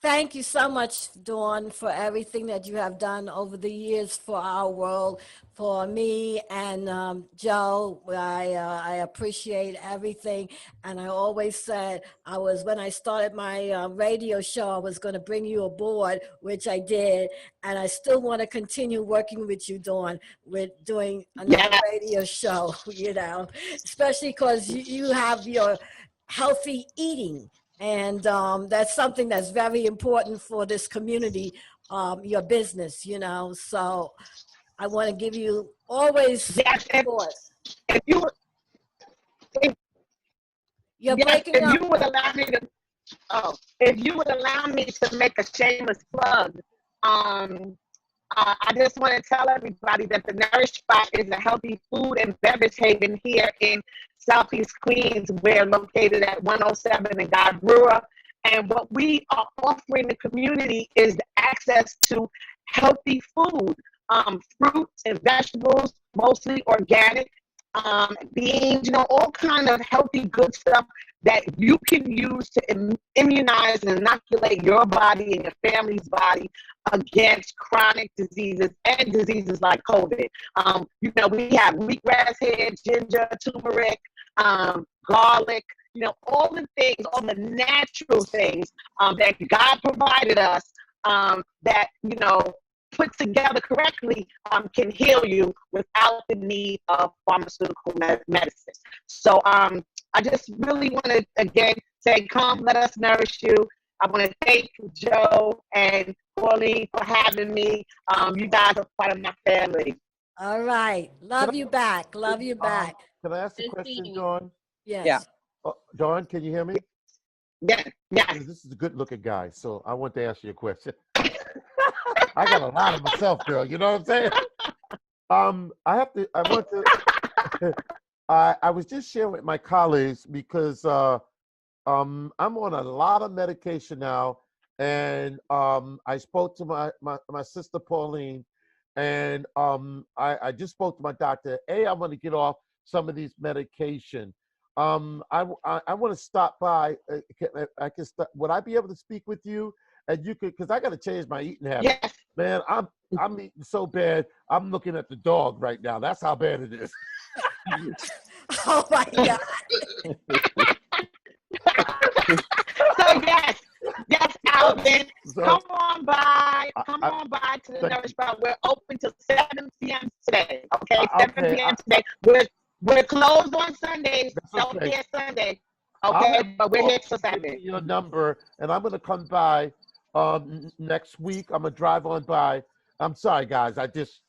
Thank you so much, Dawn, for everything that you have done over the years for Our World, for me and Joe. I appreciate everything. And I always said when I started my radio show, I was going to bring you aboard, which I did. And I still want to continue working with you, Dawn, with doing another radio show, you know, especially because you have your healthy eating. And that's something that's very important for this community, your business, you know. So I want to give you always support. If you would allow me to, if you would allow me to make a shameless plug, I just want to tell everybody that the Nourish Spot is a healthy food and beverage haven here in Southeast Queens. We're located at 107 and Guy Brewer, And what we are offering the community is the access to healthy food, fruits and vegetables, mostly organic, beans, all kind of healthy, good stuff that you can use to immunize and inoculate your body and your family's body against chronic diseases and diseases like COVID. We have wheatgrass head, ginger, turmeric, garlic, all the things, all the natural things that God provided us that, put together correctly can heal you without the need of pharmaceutical medicine. So I just really want to, again, say, come, let us nourish you. I want to thank Joe and Pauline for having me. You guys are part of my family. All right. Love you back. Love you back. Can I ask a question, Dawn? Yes. Yeah. Dawn, can you hear me? Yeah. Yes. This is a good-looking guy, so I want to ask you a question. I got a lot of myself, girl. You know what I'm saying? I was just sharing with my colleagues because I'm on a lot of medication now, and I spoke to my sister Pauline, and I just spoke to my doctor. I want to get off some of these medication. I want to stop by. Would I be able to speak with you? And you could, because I got to change my eating habits. Yes. Man, I'm eating so bad. I'm looking at the dog right now. That's how bad it is. Oh my God. So yes, Alvin. Come on by to the Nourish Bar. We're open till 7 p.m. today. Okay, 7 p.m. today. We're closed on Sundays. Self-care Sunday. Okay, but we're here till 7. Your number, and I'm gonna come by next week. I'm gonna drive on by. I'm sorry, guys. I just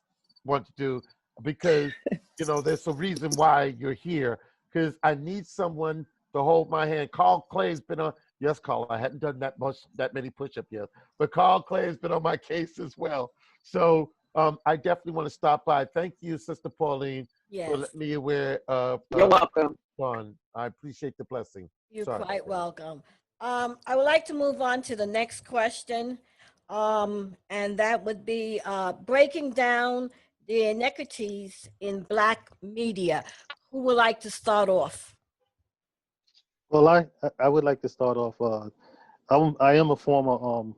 want to do because there's a reason why you're here. Because I need someone to hold my hand. Carl Clay's been on. Yes, Carl. I hadn't done that many push-ups yet, but Carl Clay's been on my case as well. So I definitely want to stop by. Thank you, Sister Pauline, for letting me aware of. You're welcome. Dawn. I appreciate the blessing. You're quite welcome. I would like to move on to the next question, and that would be breaking down the inequities in Black media. Who would like to start off? Well, I would like to start off. I am a former,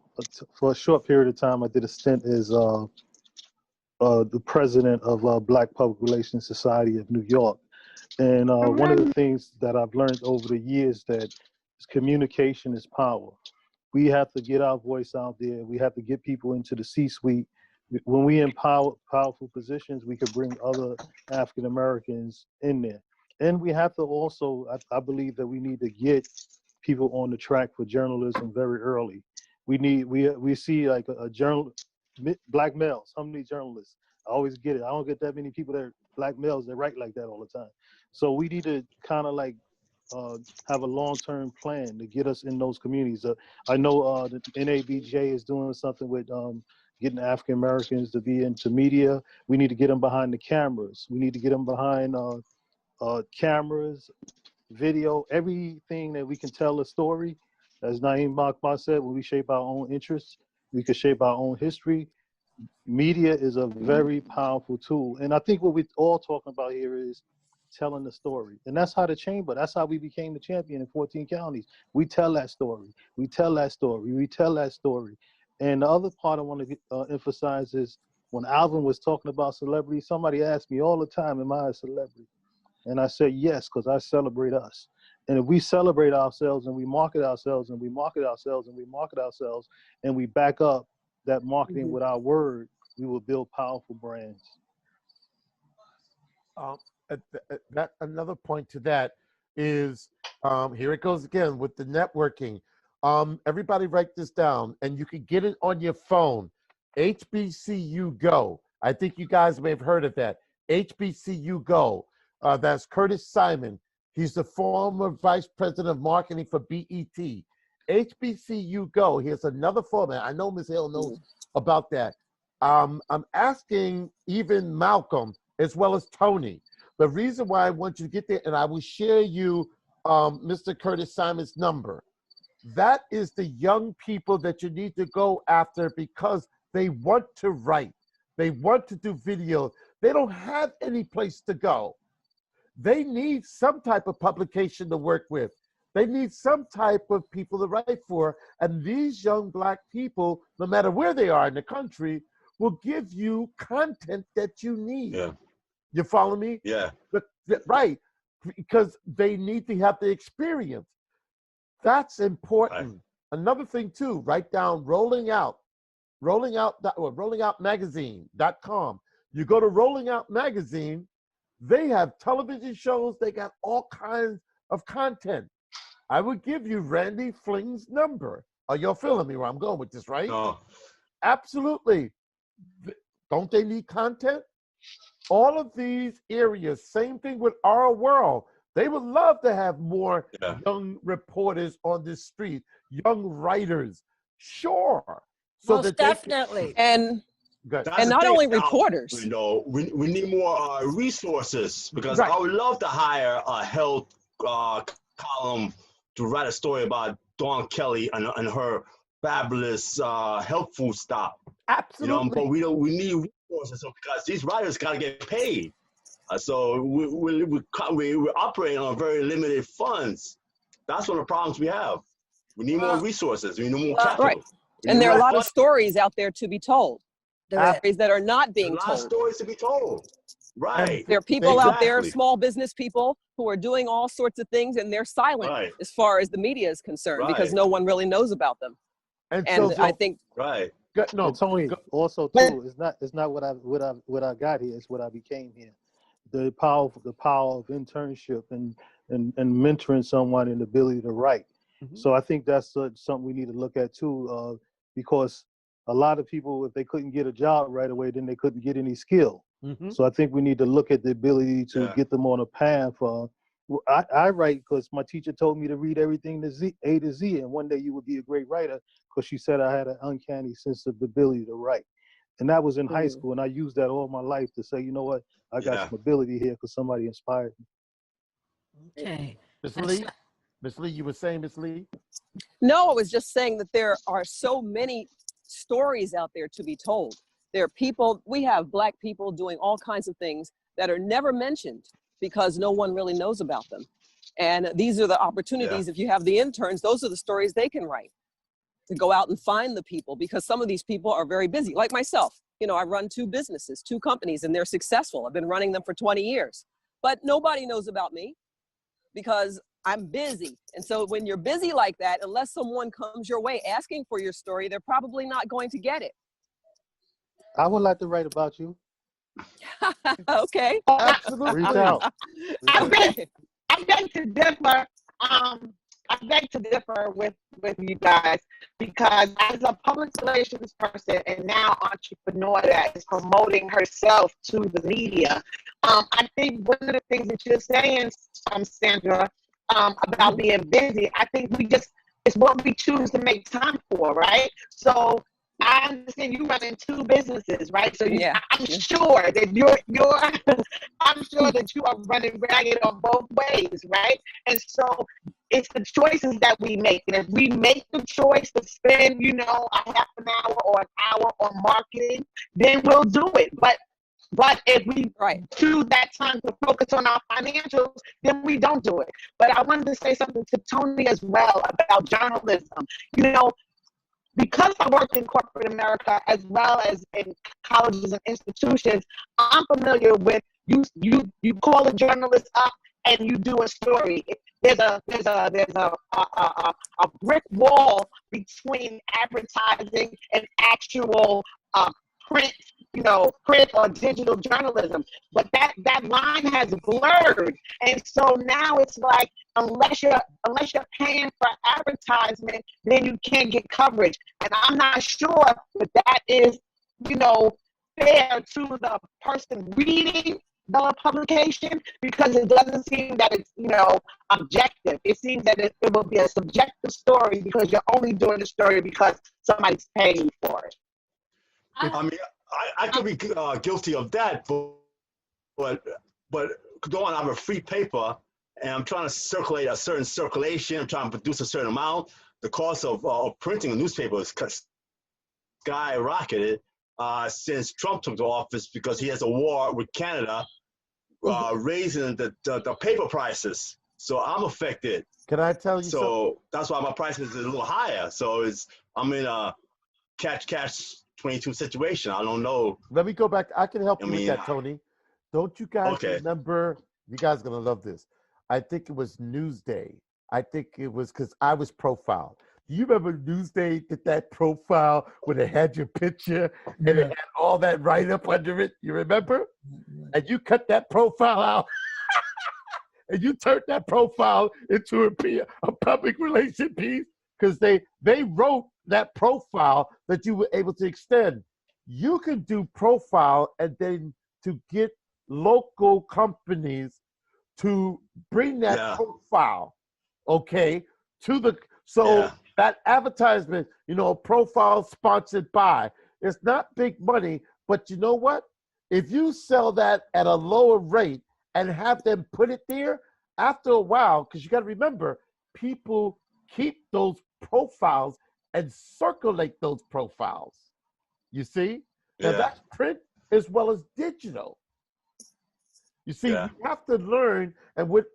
for a short period of time, I did a stint as the president of Black Public Relations Society of New York. And one of the things that I've learned over the years that communication is power. We have to get our voice out there. We have to get people into the C-suite. When we in powerful positions, we could bring other African Americans in there. And we have to also, I believe that we need to get people on the track for journalism very early. We see like a Black males, how many journalists? I always get it. I don't get that many people that are Black males that write like that all the time. So we need to kind of like have a long-term plan to get us in those communities. I know the NABJ is doing something with getting African Americans to be into media. We need to get them behind the cameras. We need to get them behind cameras, video, everything that we can tell a story. As Naeem Bakbar said, when we shape our own interests, we can shape our own history. Media is a very powerful tool. And I think what we're all talking about here is telling the story. And that's how that's how we became the champion in 14 counties. We tell that story. We tell that story. We tell that story. And the other part I want to emphasize is when Alvin was talking about celebrity, somebody asked me all the time, am I a celebrity? And I said, yes, because I celebrate us. And if we celebrate ourselves and we market ourselves and we market ourselves and we market ourselves and we back up that marketing with our word, we will build powerful brands. That another point to that is here it goes again with the networking. Everybody write this down, and you can get it on your phone. HBCU Go. I think you guys may have heard of that. HBCU Go. That's Curtis Simon. He's the former vice president of marketing for BET. HBCU Go. Here's another format. I know Ms. Hill knows about that. I'm asking even Malcolm as well as Tony. The reason why I want you to get there, and I will share you Mr. Curtis Simon's number. That is the young people that you need to go after because they want to write. They want to do video. They don't have any place to go. They need some type of publication to work with. They need some type of people to write for. And these young Black people, no matter where they are in the country, will give you content that you need. Yeah. You follow me? Yeah. Right. Because they need to have the experience. That's important. Right. Another thing too, write down rollingoutmagazine.com. You go to Rolling Out Magazine, they have television shows, they got all kinds of content. I would give you Randy Fling's number. Are y'all feeling me where I'm going with this, right? No. Absolutely. Don't they need content? All of these areas, same thing with Our World. They would love to have more young reporters on the street, young writers. Sure. So most definitely. And not only reporters. You know, we need more resources because I would love to hire a health column to write a story about Dawn Kelly and her fabulous health food stop. Absolutely. You know, but we need resources because these writers got to get paid. So we're operating on very limited funds. That's one of the problems we have. We need more resources. We need more capital. Right. And there are a lot of stories out there to be told. There are stories that are not being told. A lot of stories to be told. Right. There are people out there, small business people, who are doing all sorts of things, and they're silent as far as the media is concerned because no one really knows about them. And so, I think no, it's only also too. It's not what I got here. It's what I became here. The power of internship and mentoring someone and the ability to write. Mm-hmm. So I think that's something we need to look at too, because a lot of people, if they couldn't get a job right away, then they couldn't get any skill. Mm-hmm. So I think we need to look at the ability to get them on a path. I write because my teacher told me to read everything to A to Z, and one day you would be a great writer because she said I had an uncanny sense of ability to write. And that was in high school, and I used that all my life to say, you know what, I got some ability here because somebody inspired me. Okay. Miss Lee, you were saying, Miss Lee? No, I was just saying that there are so many stories out there to be told. There are people, we have Black people doing all kinds of things that are never mentioned because no one really knows about them. And these are the opportunities, if you have the interns, those are the stories they can write, to go out and find the people, because some of these people are very busy, like myself. You know, I run 2 businesses, 2 companies, and they're successful. I've been running them for 20 years, but nobody knows about me because I'm busy. And so when you're busy like that, unless someone comes your way asking for your story, they're probably not going to get it. I would like to write about you. Okay. Absolutely. Reach out. I beg to differ. I beg to differ with you guys, because as a public relations person and now entrepreneur that is promoting herself to the media, I think one of the things that you're saying, Sandra, about being busy, I think it's what we choose to make time for, right? So I understand you running 2 businesses, right? So I'm sure that I'm sure that you are running ragged on both ways, right? And so it's the choices that we make. And if we make the choice to spend, a half an hour or an hour on marketing, then we'll do it. But if we choose that time to focus on our financials, then we don't do it. But I wanted to say something to Tony as well about journalism. Because I worked in corporate America as well as in colleges and institutions, I'm familiar with you call a journalist up and you do a story. There's a brick wall between advertising and actual print or digital journalism. But that line has blurred. And so now it's like, unless you're paying for advertisement, then you can't get coverage. And I'm not sure that is, fair to the person reading the publication, because it doesn't seem that it's, objective. It seems that it will be a subjective story because you're only doing the story because somebody's paying you for it. I mean, I could be guilty of that, but go on, I have a free paper and I'm trying to circulate a certain circulation. I'm trying to produce a certain amount. the cost of printing a newspaper is skyrocketed since Trump took the office because he has a war with Canada, raising the paper prices. So I'm affected. Can I tell you something? So that's why my prices is a little higher. So I'm in a catch-22 situation. I don't know. Let me go back. I can help you with that, Tony. Don't you guys remember? You guys are going to love this. I think it was Newsday. I think it was because I was profiled. Do you remember Newsday did that profile when it had your picture and it had all that write-up under it? You remember? And you cut that profile out. And you turned that profile into a public relation piece because they wrote that profile that you were able to extend. You can do profile and then to get local companies to bring that profile, okay, to the that advertisement, profile sponsored by. It's not big money, but you know what? If you sell that at a lower rate and have them put it there, after a while, because you got to remember, people keep those profiles and circulate those profiles. You see? Now that's print as well as digital. You see, you have to learn, and what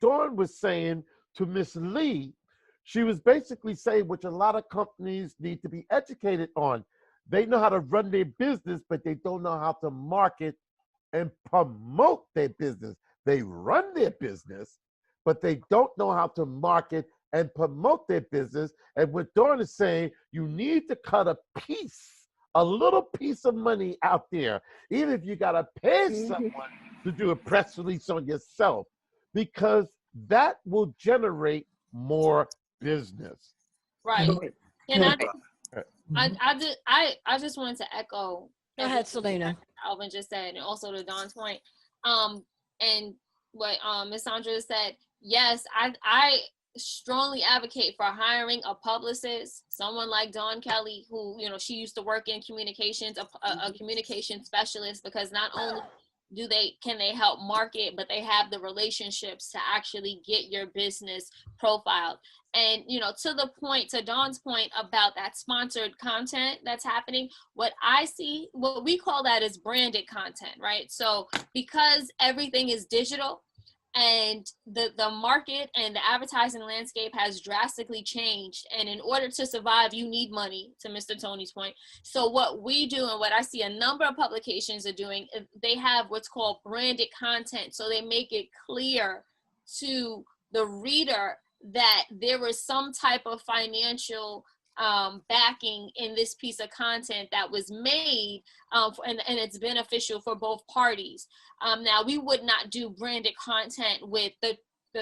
Dawn was saying to Miss Lee, she was basically saying, which a lot of companies need to be educated on. They know how to run their business, but they don't know how to market and promote their business. They run their business, but they don't know how to market and promote their business. And what Dawn is saying, you need to cut a little piece of money out there, even if you got to pay someone to do a press release on yourself, because that will generate more business. Right. I just wanted to echo. Go ahead, Selena. Alvin just said, and also to Don's point, and what Ms. Sandra said. Yes, I strongly advocate for hiring a publicist, someone like Dawn Kelly, who she used to work in communications, a communication specialist, because not only can they help market, but they have the relationships to actually get your business profiled. And to Dawn's point about that sponsored content that's happening, what we call that is branded content, right? So because everything is digital and the market and the advertising landscape has drastically changed, and in order to survive, you need money, to Mr. Tony's point. So what we do, and what I see a number of publications are doing, they have what's called branded content. So they make it clear to the reader that there is some type of financial backing in this piece of content that was made, and it's beneficial for both parties. Now, we would not do branded content with the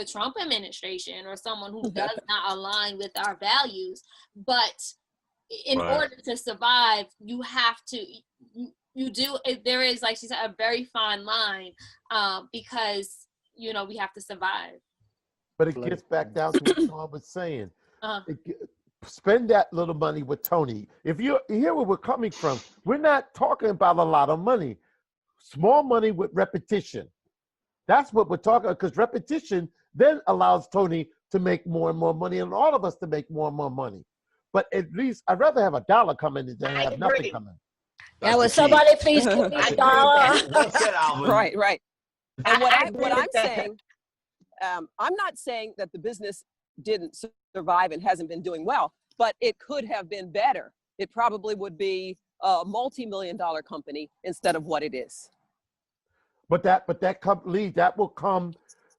Trump administration or someone who does not align with our values, but in order to survive, you have to, there is, like she said, a very fine line, because, we have to survive. But it gets back down to what Dawn was saying. Spend that little money with Tony. If you hear where we're coming from, we're not talking about a lot of money. Small money with repetition. That's what we're talking about, because repetition then allows Tony to make more and more money and all of us to make more and more money. But at least I'd rather have $1 come in than have nothing come in. Now, would somebody please give me $1? Right. And what I'm saying, I'm not saying that the business didn't survive and hasn't been doing well, but it could have been better. It probably would be a multi-million-dollar company instead of what it is. But that company, that will come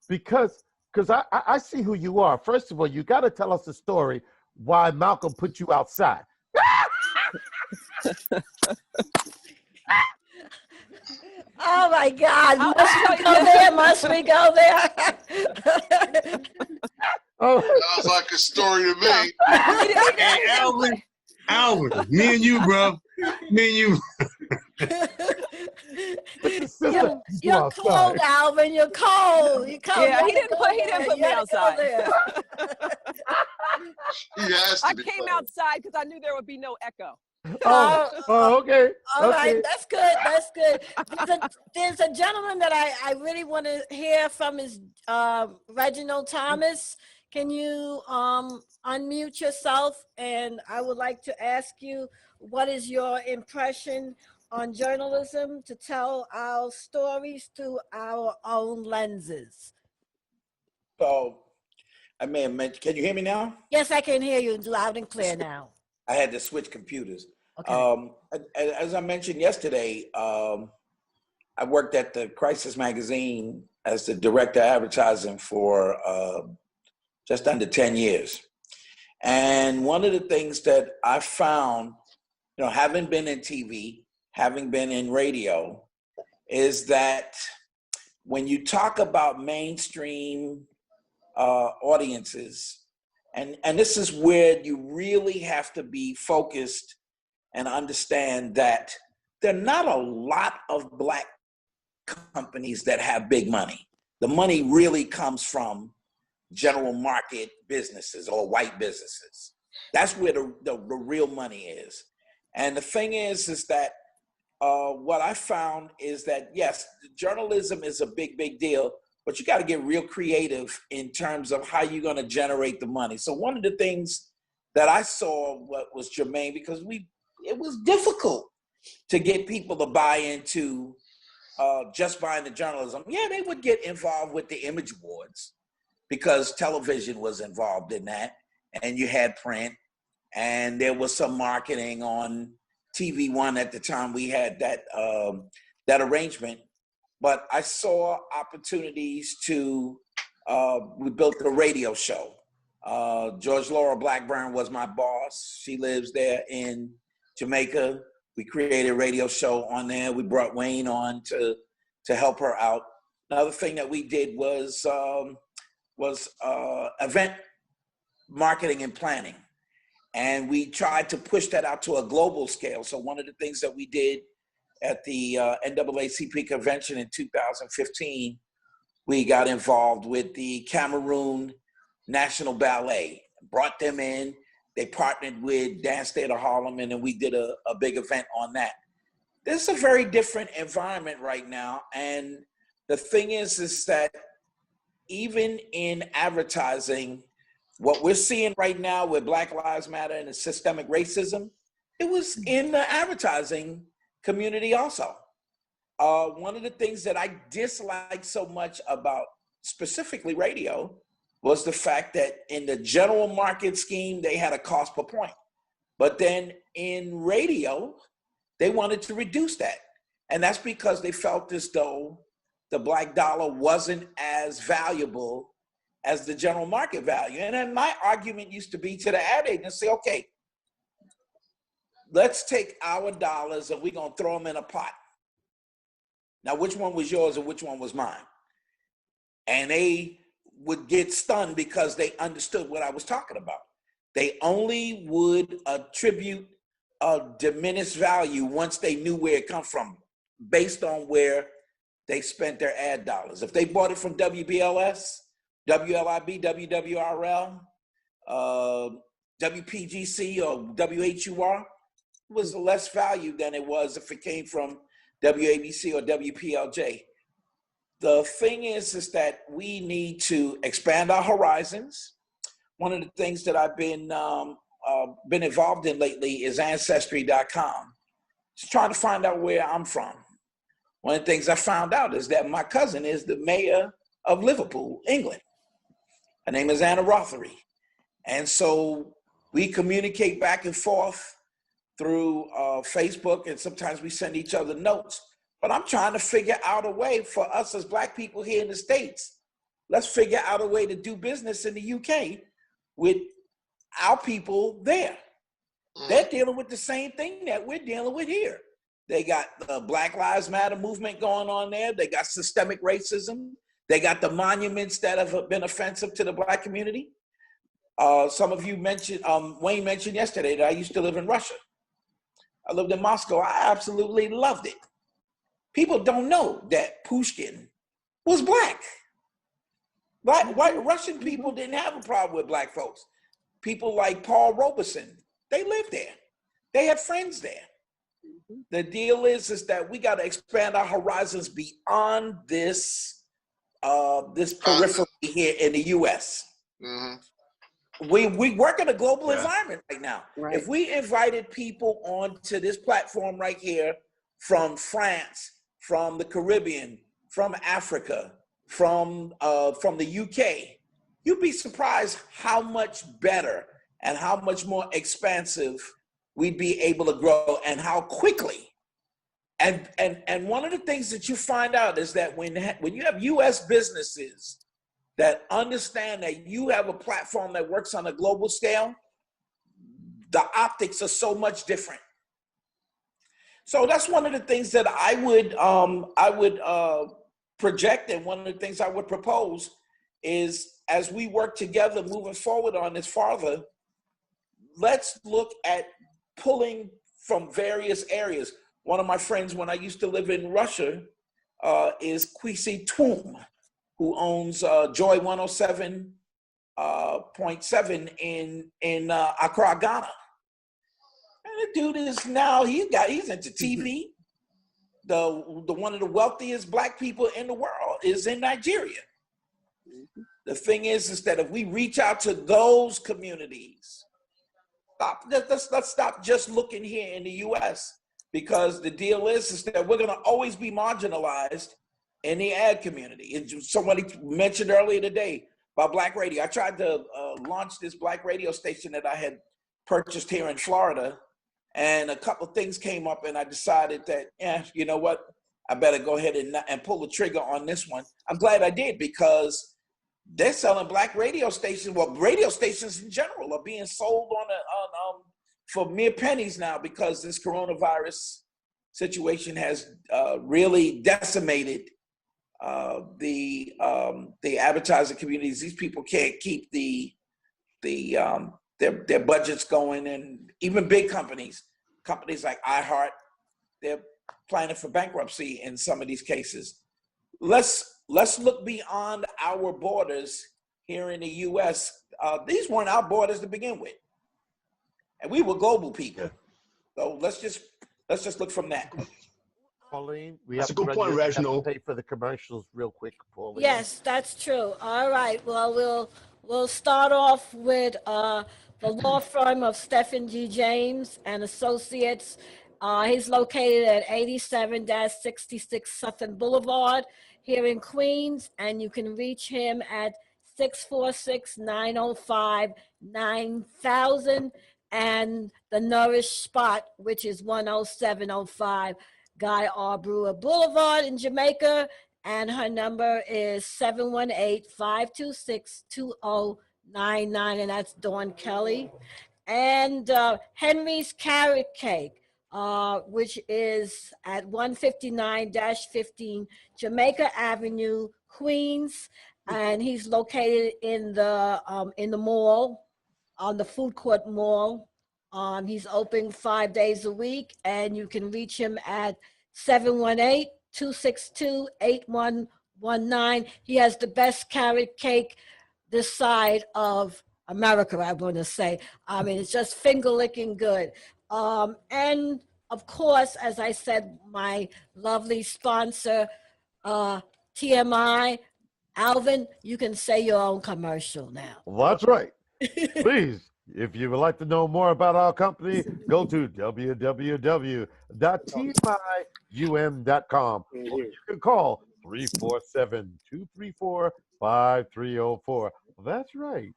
because I see who you are. First of all, you got to tell us the story why Malcolm put you outside. Oh my God! Must we go there? Sounds like a story to me. Hey, Alvin, me and you, bro. Me and you. You're cold, Alvin. You're cold. Yeah, he didn't put me outside. I came outside because I knew there would be no echo. Okay. All right, that's good. That's good. There's a gentleman that I really want to hear from, is Reginald Thomas. Can you unmute yourself? And I would like to ask you, what is your impression on journalism to tell our stories through our own lenses? So I may have mentioned, can you hear me now? Yes, I can hear you loud and clear now. I had to switch computers. Okay. As I mentioned yesterday, I worked at the Crisis Magazine as the director of advertising for just under 10 years. And one of the things that I found, you know, having been in TV, having been in radio, is that when you talk about mainstream audiences, and this is where you really have to be focused and understand that there are not a lot of Black companies that have big money. The money really comes from general market businesses or white businesses. That's where the real money is. And the thing is that what I found is that, yes, journalism is a big deal, but you got to get real creative in terms of how you're going to generate the money. So one of the things that I saw what was germane, because it was difficult to get people to buy into just buying the journalism. Yeah, they would get involved with the Image Awards because television was involved in that, and you had print, and there was some marketing on TV One at the time. We had that arrangement. But I saw opportunities to, we built a radio show. George Laura Blackburn was my boss. She lives there in Jamaica. We created a radio show on there. We brought Wayne on to help her out. Another thing that we did was event marketing and planning. And we tried to push that out to a global scale. So one of the things that we did at the NAACP convention in 2015, we got involved with the Cameroon National Ballet, brought them in. They partnered with Dance Theater Harlem, and then we did a big event on that. This is a very different environment right now. And the thing is that even in advertising, what we're seeing right now with Black Lives Matter and the systemic racism, it was in the advertising community also. One of the things that I dislike so much about specifically radio was the fact that in the general market scheme, they had a cost per point. But then in radio, they wanted to reduce that. And that's because they felt as though the Black dollar wasn't as valuable as the general market value. And then my argument used to be to the ad agency, okay, let's take our dollars and we're gonna throw them in a pot. Now, which one was yours and which one was mine? And they would get stunned because they understood what I was talking about. They only would attribute a diminished value once they knew where it come from, based on where they spent their ad dollars. If they bought it from WBLS, WLIB, WWRL, WPGC, or WHUR, was less value than it was if it came from WABC or WPLJ. The thing is that we need to expand our horizons. One of the things that I've been involved in lately is Ancestry.com. Just trying to find out where I'm from. One of the things I found out is that my cousin is the mayor of Liverpool, England. Her name is Anna Rothery. And so we communicate back and forth through Facebook, and sometimes we send each other notes. But I'm trying to figure out a way for us as Black people here in the States. Let's figure out a way to do business in the UK with our people there. They're dealing with the same thing that we're dealing with here. They got the Black Lives Matter movement going on there. They got systemic racism. They got the monuments that have been offensive to the Black community. Some of you mentioned, Wayne mentioned yesterday that I used to live in Russia. I lived in Moscow. I absolutely loved it. People don't know that Pushkin was Black. White Russian people didn't have a problem with Black folks. People like Paul Robeson, they lived there. They had friends there. The deal is that we got to expand our horizons beyond this periphery here in the U.S. We work in a global Yeah. environment right now. Right. If we invited people onto this platform right here from France, from the Caribbean, from Africa, from the UK, you'd be surprised how much better and how much more expansive we'd be able to grow and how quickly. And one of the things that you find out is that when you have US businesses that understand that you have a platform that works on a global scale, the optics are so much different. So that's one of the things that I would project, and one of the things I would propose is, as we work together moving forward on this farther, let's look at pulling from various areas. One of my friends, when I used to live in Russia, is Kwesi Twum, who owns Joy 107.7 in Accra, Ghana. And the dude is now, he's into TV. The one of the wealthiest Black people in the world is in Nigeria. The thing is that if we reach out to those communities, let's stop just looking here in the US, because the deal is that we're gonna always be marginalized in the ad community. Somebody mentioned earlier today about Black radio. I tried to launch this Black radio station that I had purchased here in Florida, and a couple of things came up, and I decided that, you know what, I better go ahead and pull the trigger on this one. I'm glad I did, because they're selling Black radio stations. Well, radio stations in general are being sold for mere pennies now, because this coronavirus situation has really decimated the advertising communities. These people can't keep their budgets going, and even big companies like iHeart, they're planning for bankruptcy in some of these cases. Let's look beyond our borders here in the U.S. These weren't our borders to begin with, and we were global people. So let's just look from that. Pauline, we That's have a good point, Reginald. Pay for the commercials real quick, Pauline. Yes, that's true. All right. Well, we'll start off with the law firm of Stephen G. James and Associates. He's located at 87-66 Sutton Boulevard here in Queens, and you can reach him at 646-905-9000, and the Nourish Spot, which is 10705 Guy R. Brewer Boulevard in Jamaica, and her number is 718-526-2099, and that's Dawn Kelly. And Henry's Carrot Cake, which is at 159-15 Jamaica Avenue, Queens, and he's located in the mall, on the food court mall. He's open 5 days a week, and you can reach him at 718-262-8119. He has the best carrot cake this side of America, I want to say. I mean, it's just finger-licking good. And of course, as I said, my lovely sponsor, TMI. Alvin, you can say your own commercial now. Well, that's right. Please, if you would like to know more about our company, go to www.tmium.com. Or you can call 347-234-5304. That's right,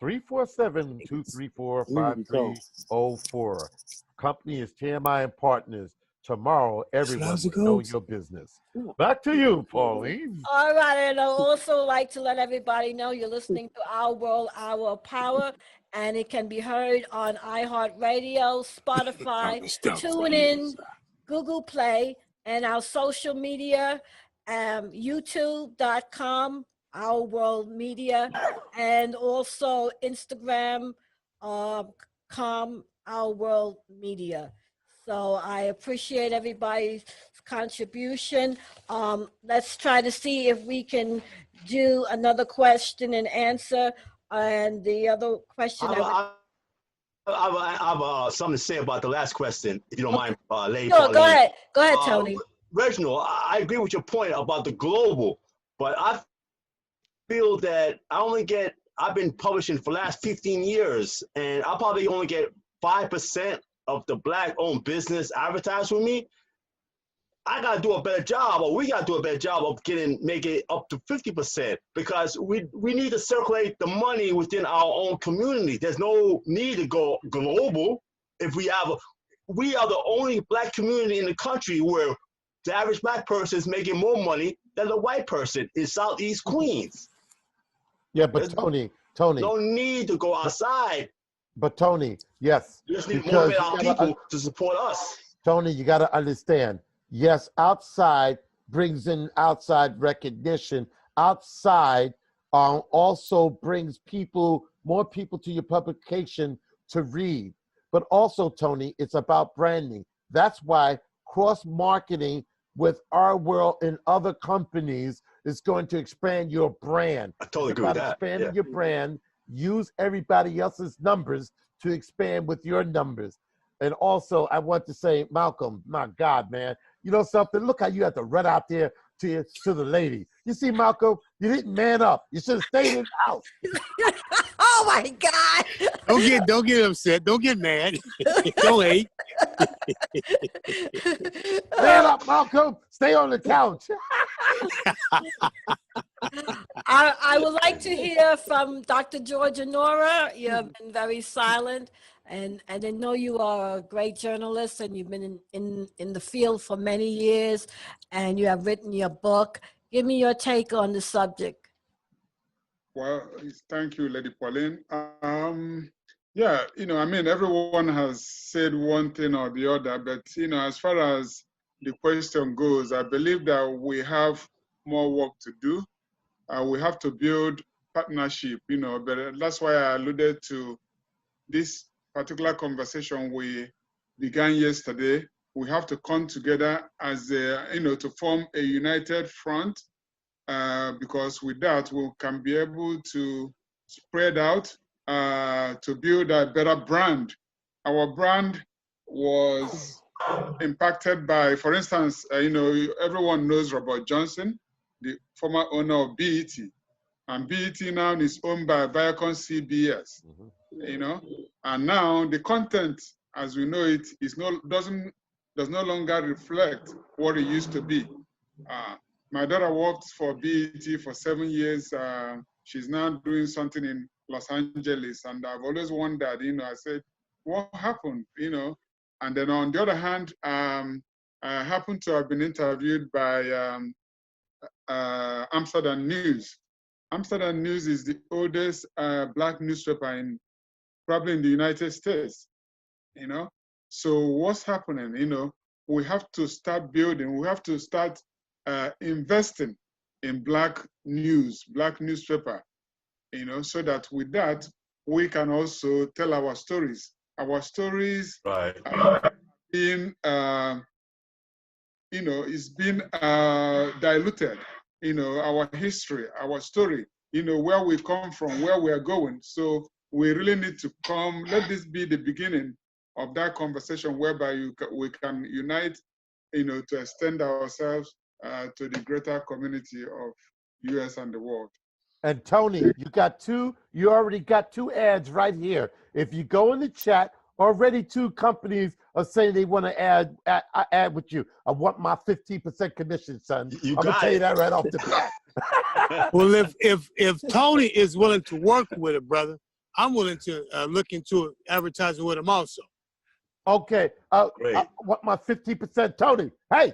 347-234-5304. Company is TMI and Partners. Tomorrow, everyone will know your business. Back to you, Pauline. All right, and I'd also like to let everybody know you're listening to Our World, Our Power, and it can be heard on iHeartRadio, Spotify, TuneIn, Google Play, and our social media, youtube.com, Our World Media, and also Instagram, Our World Media. So I appreciate everybody's contribution. Let's try to see if we can do another question and answer. And the other question. I have something to say about the last question, if you don't mind, Lady Sure, Pauline. go ahead, Tony. Reginald, I agree with your point about the global, but I feel that I only get I've been publishing for the last 15 years, and I'll probably only get 5% of the Black-owned business advertised with me. I gotta do a better job, or we gotta do a better job of make it up to 50%, because we need to circulate the money within our own community. There's no need to go global. If we are the only Black community in the country where the average Black person is making more money than the white person in Southeast Queens. Yeah, but Tony, no need to go outside. But Tony, yes, We just need to motivate our people to support us. Tony, you got to understand. Yes, outside brings in outside recognition. Outside also brings more people to your publication to read. But also, Tony, it's about branding. That's why cross-marketing with our world and other companies is going to expand your brand. I totally agree with that. Expanding your brand, use everybody else's numbers to expand with your numbers. And also, I want to say, Malcolm, my God, man, you know something? Look how you have to run out there to the lady. You see, Malcolm, you didn't man up. You should have stayed in the house. Oh my God! Don't get upset. Don't get mad. Don't hate. Man up, Malcolm. Stay on the couch. I would like to hear from Dr. Georgia Nora. You have been very silent, and I know you are a great journalist, and you've been in the field for many years, and you have written your book. Give me your take on the subject. Well, thank you, Lady Pauline. Yeah, I mean, everyone has said one thing or the other, but, as far as the question goes, I believe that we have more work to do. We have to build partnership, but that's why I alluded to this particular conversation we began yesterday. We have to come together as to form a united front, because with that, we can be able to spread out to build a better brand. Our brand was impacted by, for instance, everyone knows Robert Johnson, the former owner of BET. And BET now is owned by Viacom CBS, and now the content, as we know it, does no longer reflect what it used to be. My daughter worked for BET for 7 years. She's now doing something in Los Angeles, and I've always wondered, I said, what happened, And then on the other hand, I happened to have been interviewed by Amsterdam News. Amsterdam News is the oldest Black newspaper probably in the United States, So what's happening, we have to start building, we have to start investing in Black news, Black newspaper, so that with that, we can also tell our stories. Our stories are being, is being diluted, our history, our story, where we come from, where we are going. So we really need to let this be the beginning of that conversation whereby we can unite, to extend ourselves to the greater community of US and the world. And Tony, you already got 2 ads right here. If you go in the chat, already 2 companies are saying they want to add with you. I want my 15% commission, son. I'm gonna tell you that right off the bat. Well, if Tony is willing to work with it, brother, I'm willing to look into advertising with him also. Okay, I want my 50%, Tony. Hey.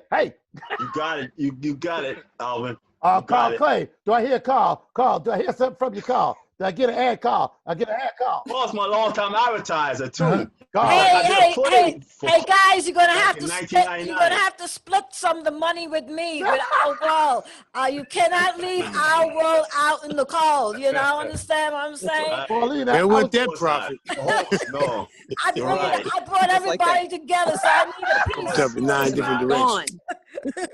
You got it. You got it, Alvin. Carl Clay. Do I hear Carl? Carl, do I hear something from you, Carl? Did I get an ad call? Well, it's my longtime advertiser too. Hey, guys, you're gonna have to split some of the money with me, with Our World. You cannot leave Our World out in the cold. Understand what I'm saying? They want that profit. No, I brought everybody together, so I need a piece. Up in 9 different directions.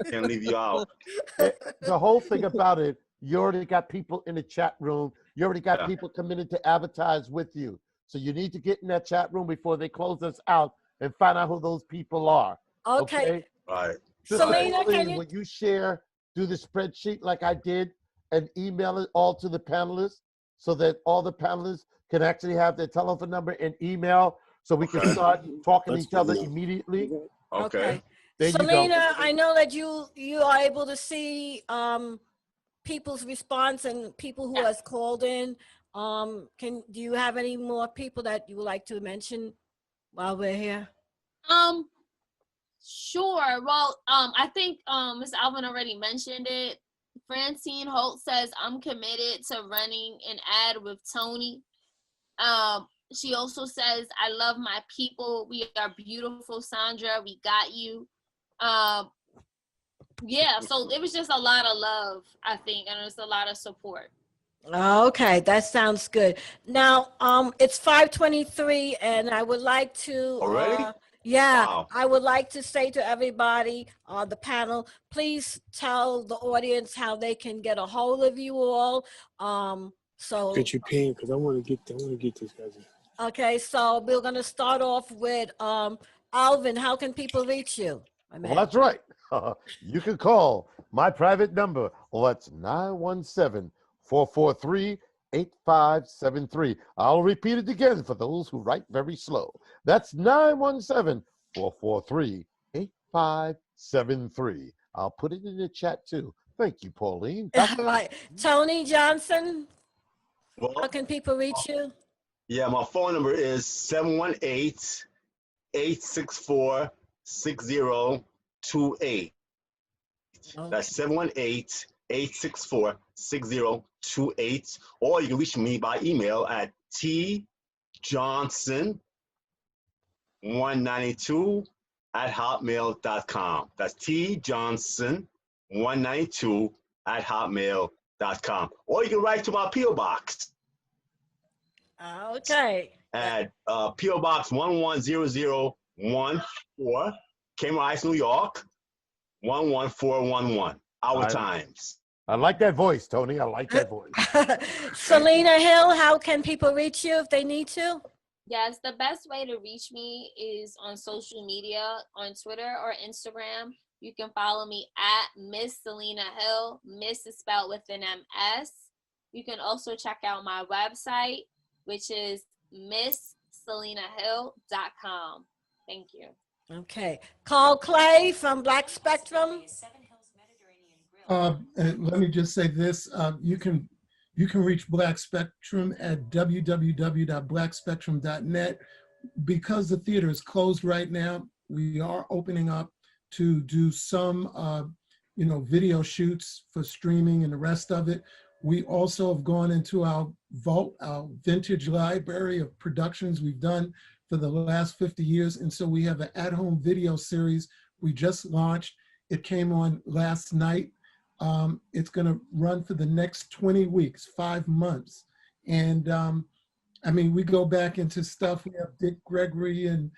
Can't leave you out. The whole thing about it, you already got people in the chat room. You already got people coming in to advertise with you. So you need to get in that chat room before they close us out and find out who those people are. Okay. Right. Selena, when you share, do the spreadsheet like I did and email it all to the panelists so that all the panelists can actually have their telephone number and email so we can start talking to each other immediately? Okay. There you go. Selena, I know that you are able to see people's response and people who has called in. Do you have any more people that you would like to mention while we're here? Sure. Well, I think Ms. Alvin already mentioned it. Francine Holt says, I'm committed to running an ad with Tony. She also says, I love my people. We are beautiful, Sandra. We got you. Yeah, so it was just a lot of love, I think, and it's a lot of support. Okay, that sounds good. Now, it's 5:23, and I would like to. Already? Yeah, Wow. I would like to say to everybody on the panel, please tell the audience how they can get a hold of you all. So Get your pen, because I want to get this guys. okay, so we're gonna start off with Alvin. How can people reach you? Well, that's right. You can call my private number. Well, that's 917-443-8573. I'll repeat it again for those who write very slow. That's 917-443-8573. I'll put it in the chat too. Thank you, Pauline. All right, Tony Johnson. Well, How can people reach you? yeah, my phone number is 718-864-6028. That's 718-864-6028. Or you can reach me by email at tjohnson192@hotmail.com. That's tjohnson192@hotmail.com. Or you can write to my P.O. Box. Okay. At P.O. Box 110014, Cayman Heights, New York, 11411. Our times. I like that voice, Tony. I like that voice. Selena Hill, how can people reach you if they need to? Yes, the best way to reach me is on social media, on Twitter or Instagram. You can follow me at Miss Selena Hill. Miss is spelled with an MS. You can also check out my website, which is MissSelenaHill.com. Thank you. Okay. Carl Clay from Black Spectrum. Let me just say this. You can reach Black Spectrum at www.blackspectrum.net. Because the theater is closed right now, we are opening up to do some video shoots for streaming and the rest of it. We also have gone into our vault, our vintage library of productions we've done for the last 50 years. And so we have an at-home video series we just launched. It came on last night. It's going to run for the next 20 weeks, 5 months. And I mean, we go back into stuff. We have Dick Gregory and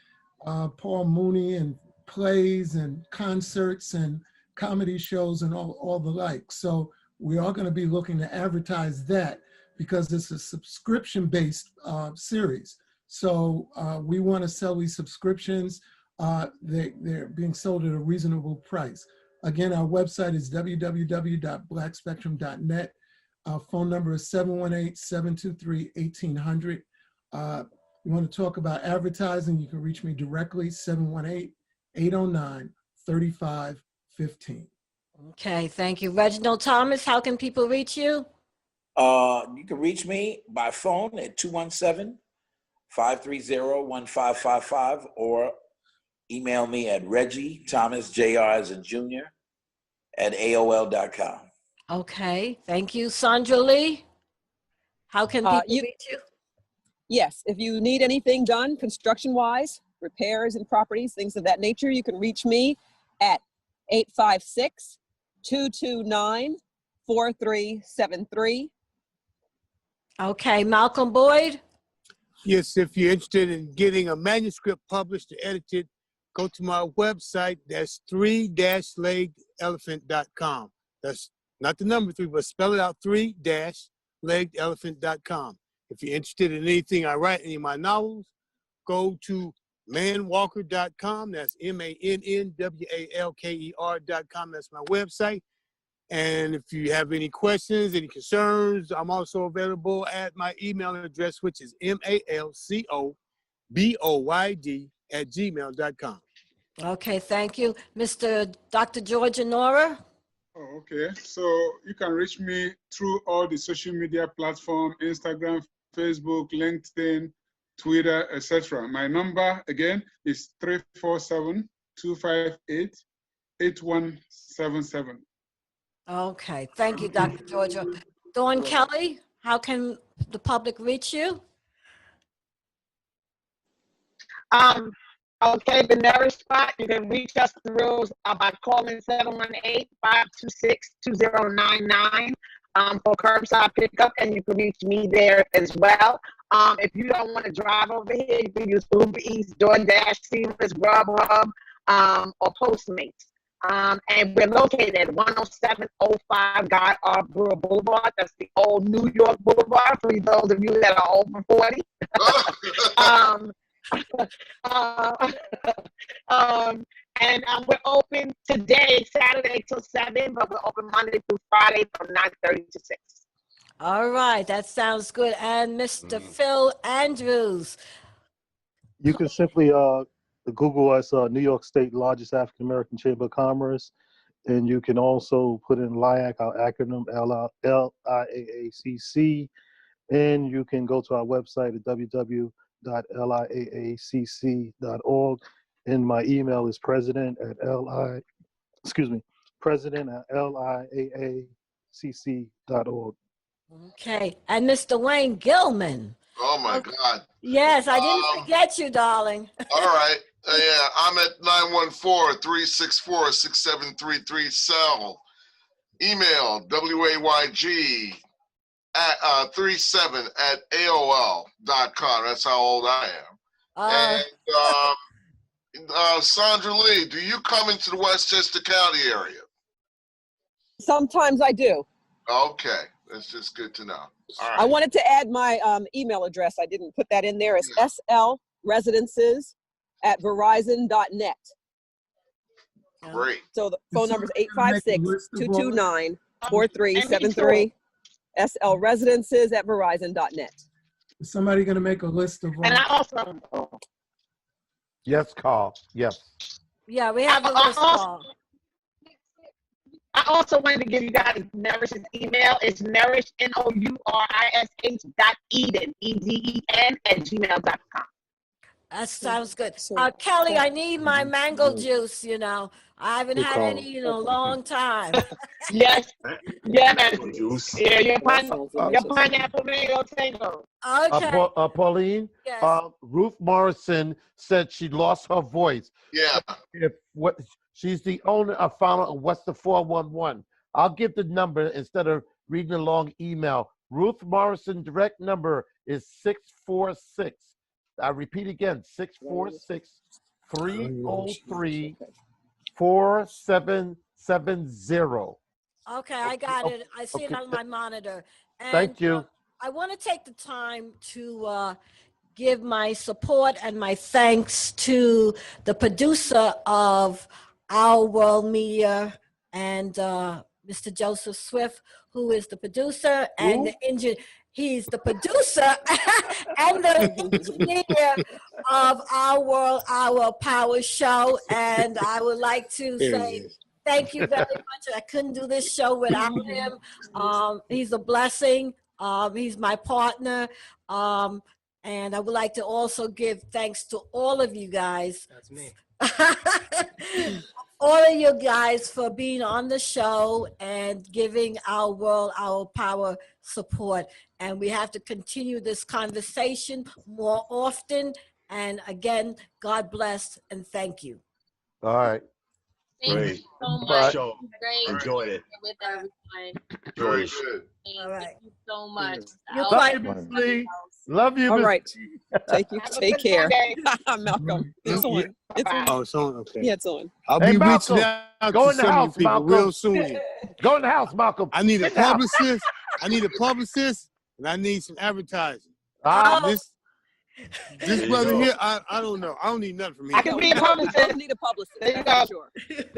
Paul Mooney and plays and concerts and comedy shows and all the like. So we are going to be looking to advertise that because it's a subscription-based series. So we want to sell these subscriptions. They're being sold at a reasonable price. Again, our website is www.blackspectrum.net. Our phone number is 718-723-1800. You want to talk about advertising, you can reach me directly, 718-809-3515. Okay, thank you. Reginald Thomas, how can people reach you? You can reach me by phone at 217-530-1555 or email me at Reggie Thomas Jr. as in Junior at AOL.com. Okay, thank you. Sandra Lee, how can people reach you? Yes, if you need anything done construction-wise, repairs and properties, things of that nature, you can reach me at 856-229-4373. Okay, Malcolm Boyd. Yes, if you're interested in getting a manuscript published or edited, go to my website. That's 3-leggedelephant.com. That's not the number 3, but spell it out, 3-leggedelephant.com. If you're interested in anything I write, any of my novels, go to manwalker.com. That's MANNWALKER.com. That's my website. And if you have any questions, any concerns, I'm also available at my email address, which is malcoboyd@gmail.com. Okay, thank you. Dr. George Honora? Oh, okay. So you can reach me through all the social media platforms, Instagram, Facebook, LinkedIn, Twitter, etc. My number, again, is 347-258-8177. Okay, thank you, Dr. Georgia. Dawn Kelly, how can the public reach you? Okay, the Nourish Spot, you can reach us through by calling 718-526-2099 for curbside pickup, and you can reach me there as well. If you don't want to drive over here, you can use Uber Eats, DoorDash, Seamless, Grubhub, or Postmates. And we're located at 10705 Guy R. Brewer Boulevard. That's the old New York Boulevard for those of you that are over 40. We're open today, Saturday till 7, but we're open Monday through Friday from 9:30 to 6. All right, that sounds good. And Mr. Phil Andrews. You can simply Google us, New York State largest African American Chamber of Commerce, and you can also put in LIAC, our acronym LIAACC, and you can go to our website at www.liaacc.org, and my email is president@liaacc.org. Okay, and Mr. Wayne Gilman. Oh my God. Yes, I didn't forget you, darling. All right. Yeah, I'm at 914-364-6733 cell. Email WAYG at 37@AOL.com. That's how old I am. And Sandra Lee, do you come into the Westchester County area? Sometimes I do. Okay, that's just good to know. All right. I wanted to add my email address. I didn't put that in there. It's slresidences@verizon.net. Great. So the phone number is 856-229-4373. slresidences@verizon.net. Is somebody going to make a list of all? And I also, Yes, Carl. Yes. Yeah, we have a list, Paul. I also wanted to give you guys Nourish's email. It's nourish, NOURISH.eden, EDEN @gmail.com. That sounds good. Kelly, I need my mango juice, you know. I haven't had any in a long time. Yes. Yeah, man. Juice. Yeah, your pineapple mango tango. Okay. Pauline, Yes. Ruth Morrison said she lost her voice. Yeah. She's the owner of founder of Western 411. I'll give the number instead of reading a long email. Ruth Morrison direct number is 646. I repeat again, 646-303-4770. Okay, I got it. I see it on my monitor. And, Thank you. I want to take the time to give my support and my thanks to the producer of Our World Media and Mr. Joseph Swift, who is the producer and the engineer. He's the producer and the engineer of Our World, Our Power show. And I would like to say thank you very much. I couldn't do this show without him. He's a blessing. He's my partner. And I would like to also give thanks to all of you guys. That's me. All of you guys for being on the show and giving Our World, Our Power support. And we have to continue this conversation more often. And again, God bless and thank you. All right. Thank you so much. Great. Enjoyed it. With everyone. Very good. All right. Thank you so much. Love you. All Miss- right. Take care. Malcolm, it's on. It's on. Oh, it's on? Okay. Yeah, it's on. I'll Hey, be Malcolm, reaching out go to in the some house, of you people Malcolm. real soon. Go in the house, Malcolm. I need a In the house. publicist. I need a publicist, and I need some advertising. This brother here, I don't know. I don't need nothing from him. I can be a publicist. I don't need a publicist. There you go.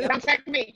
Don't check me.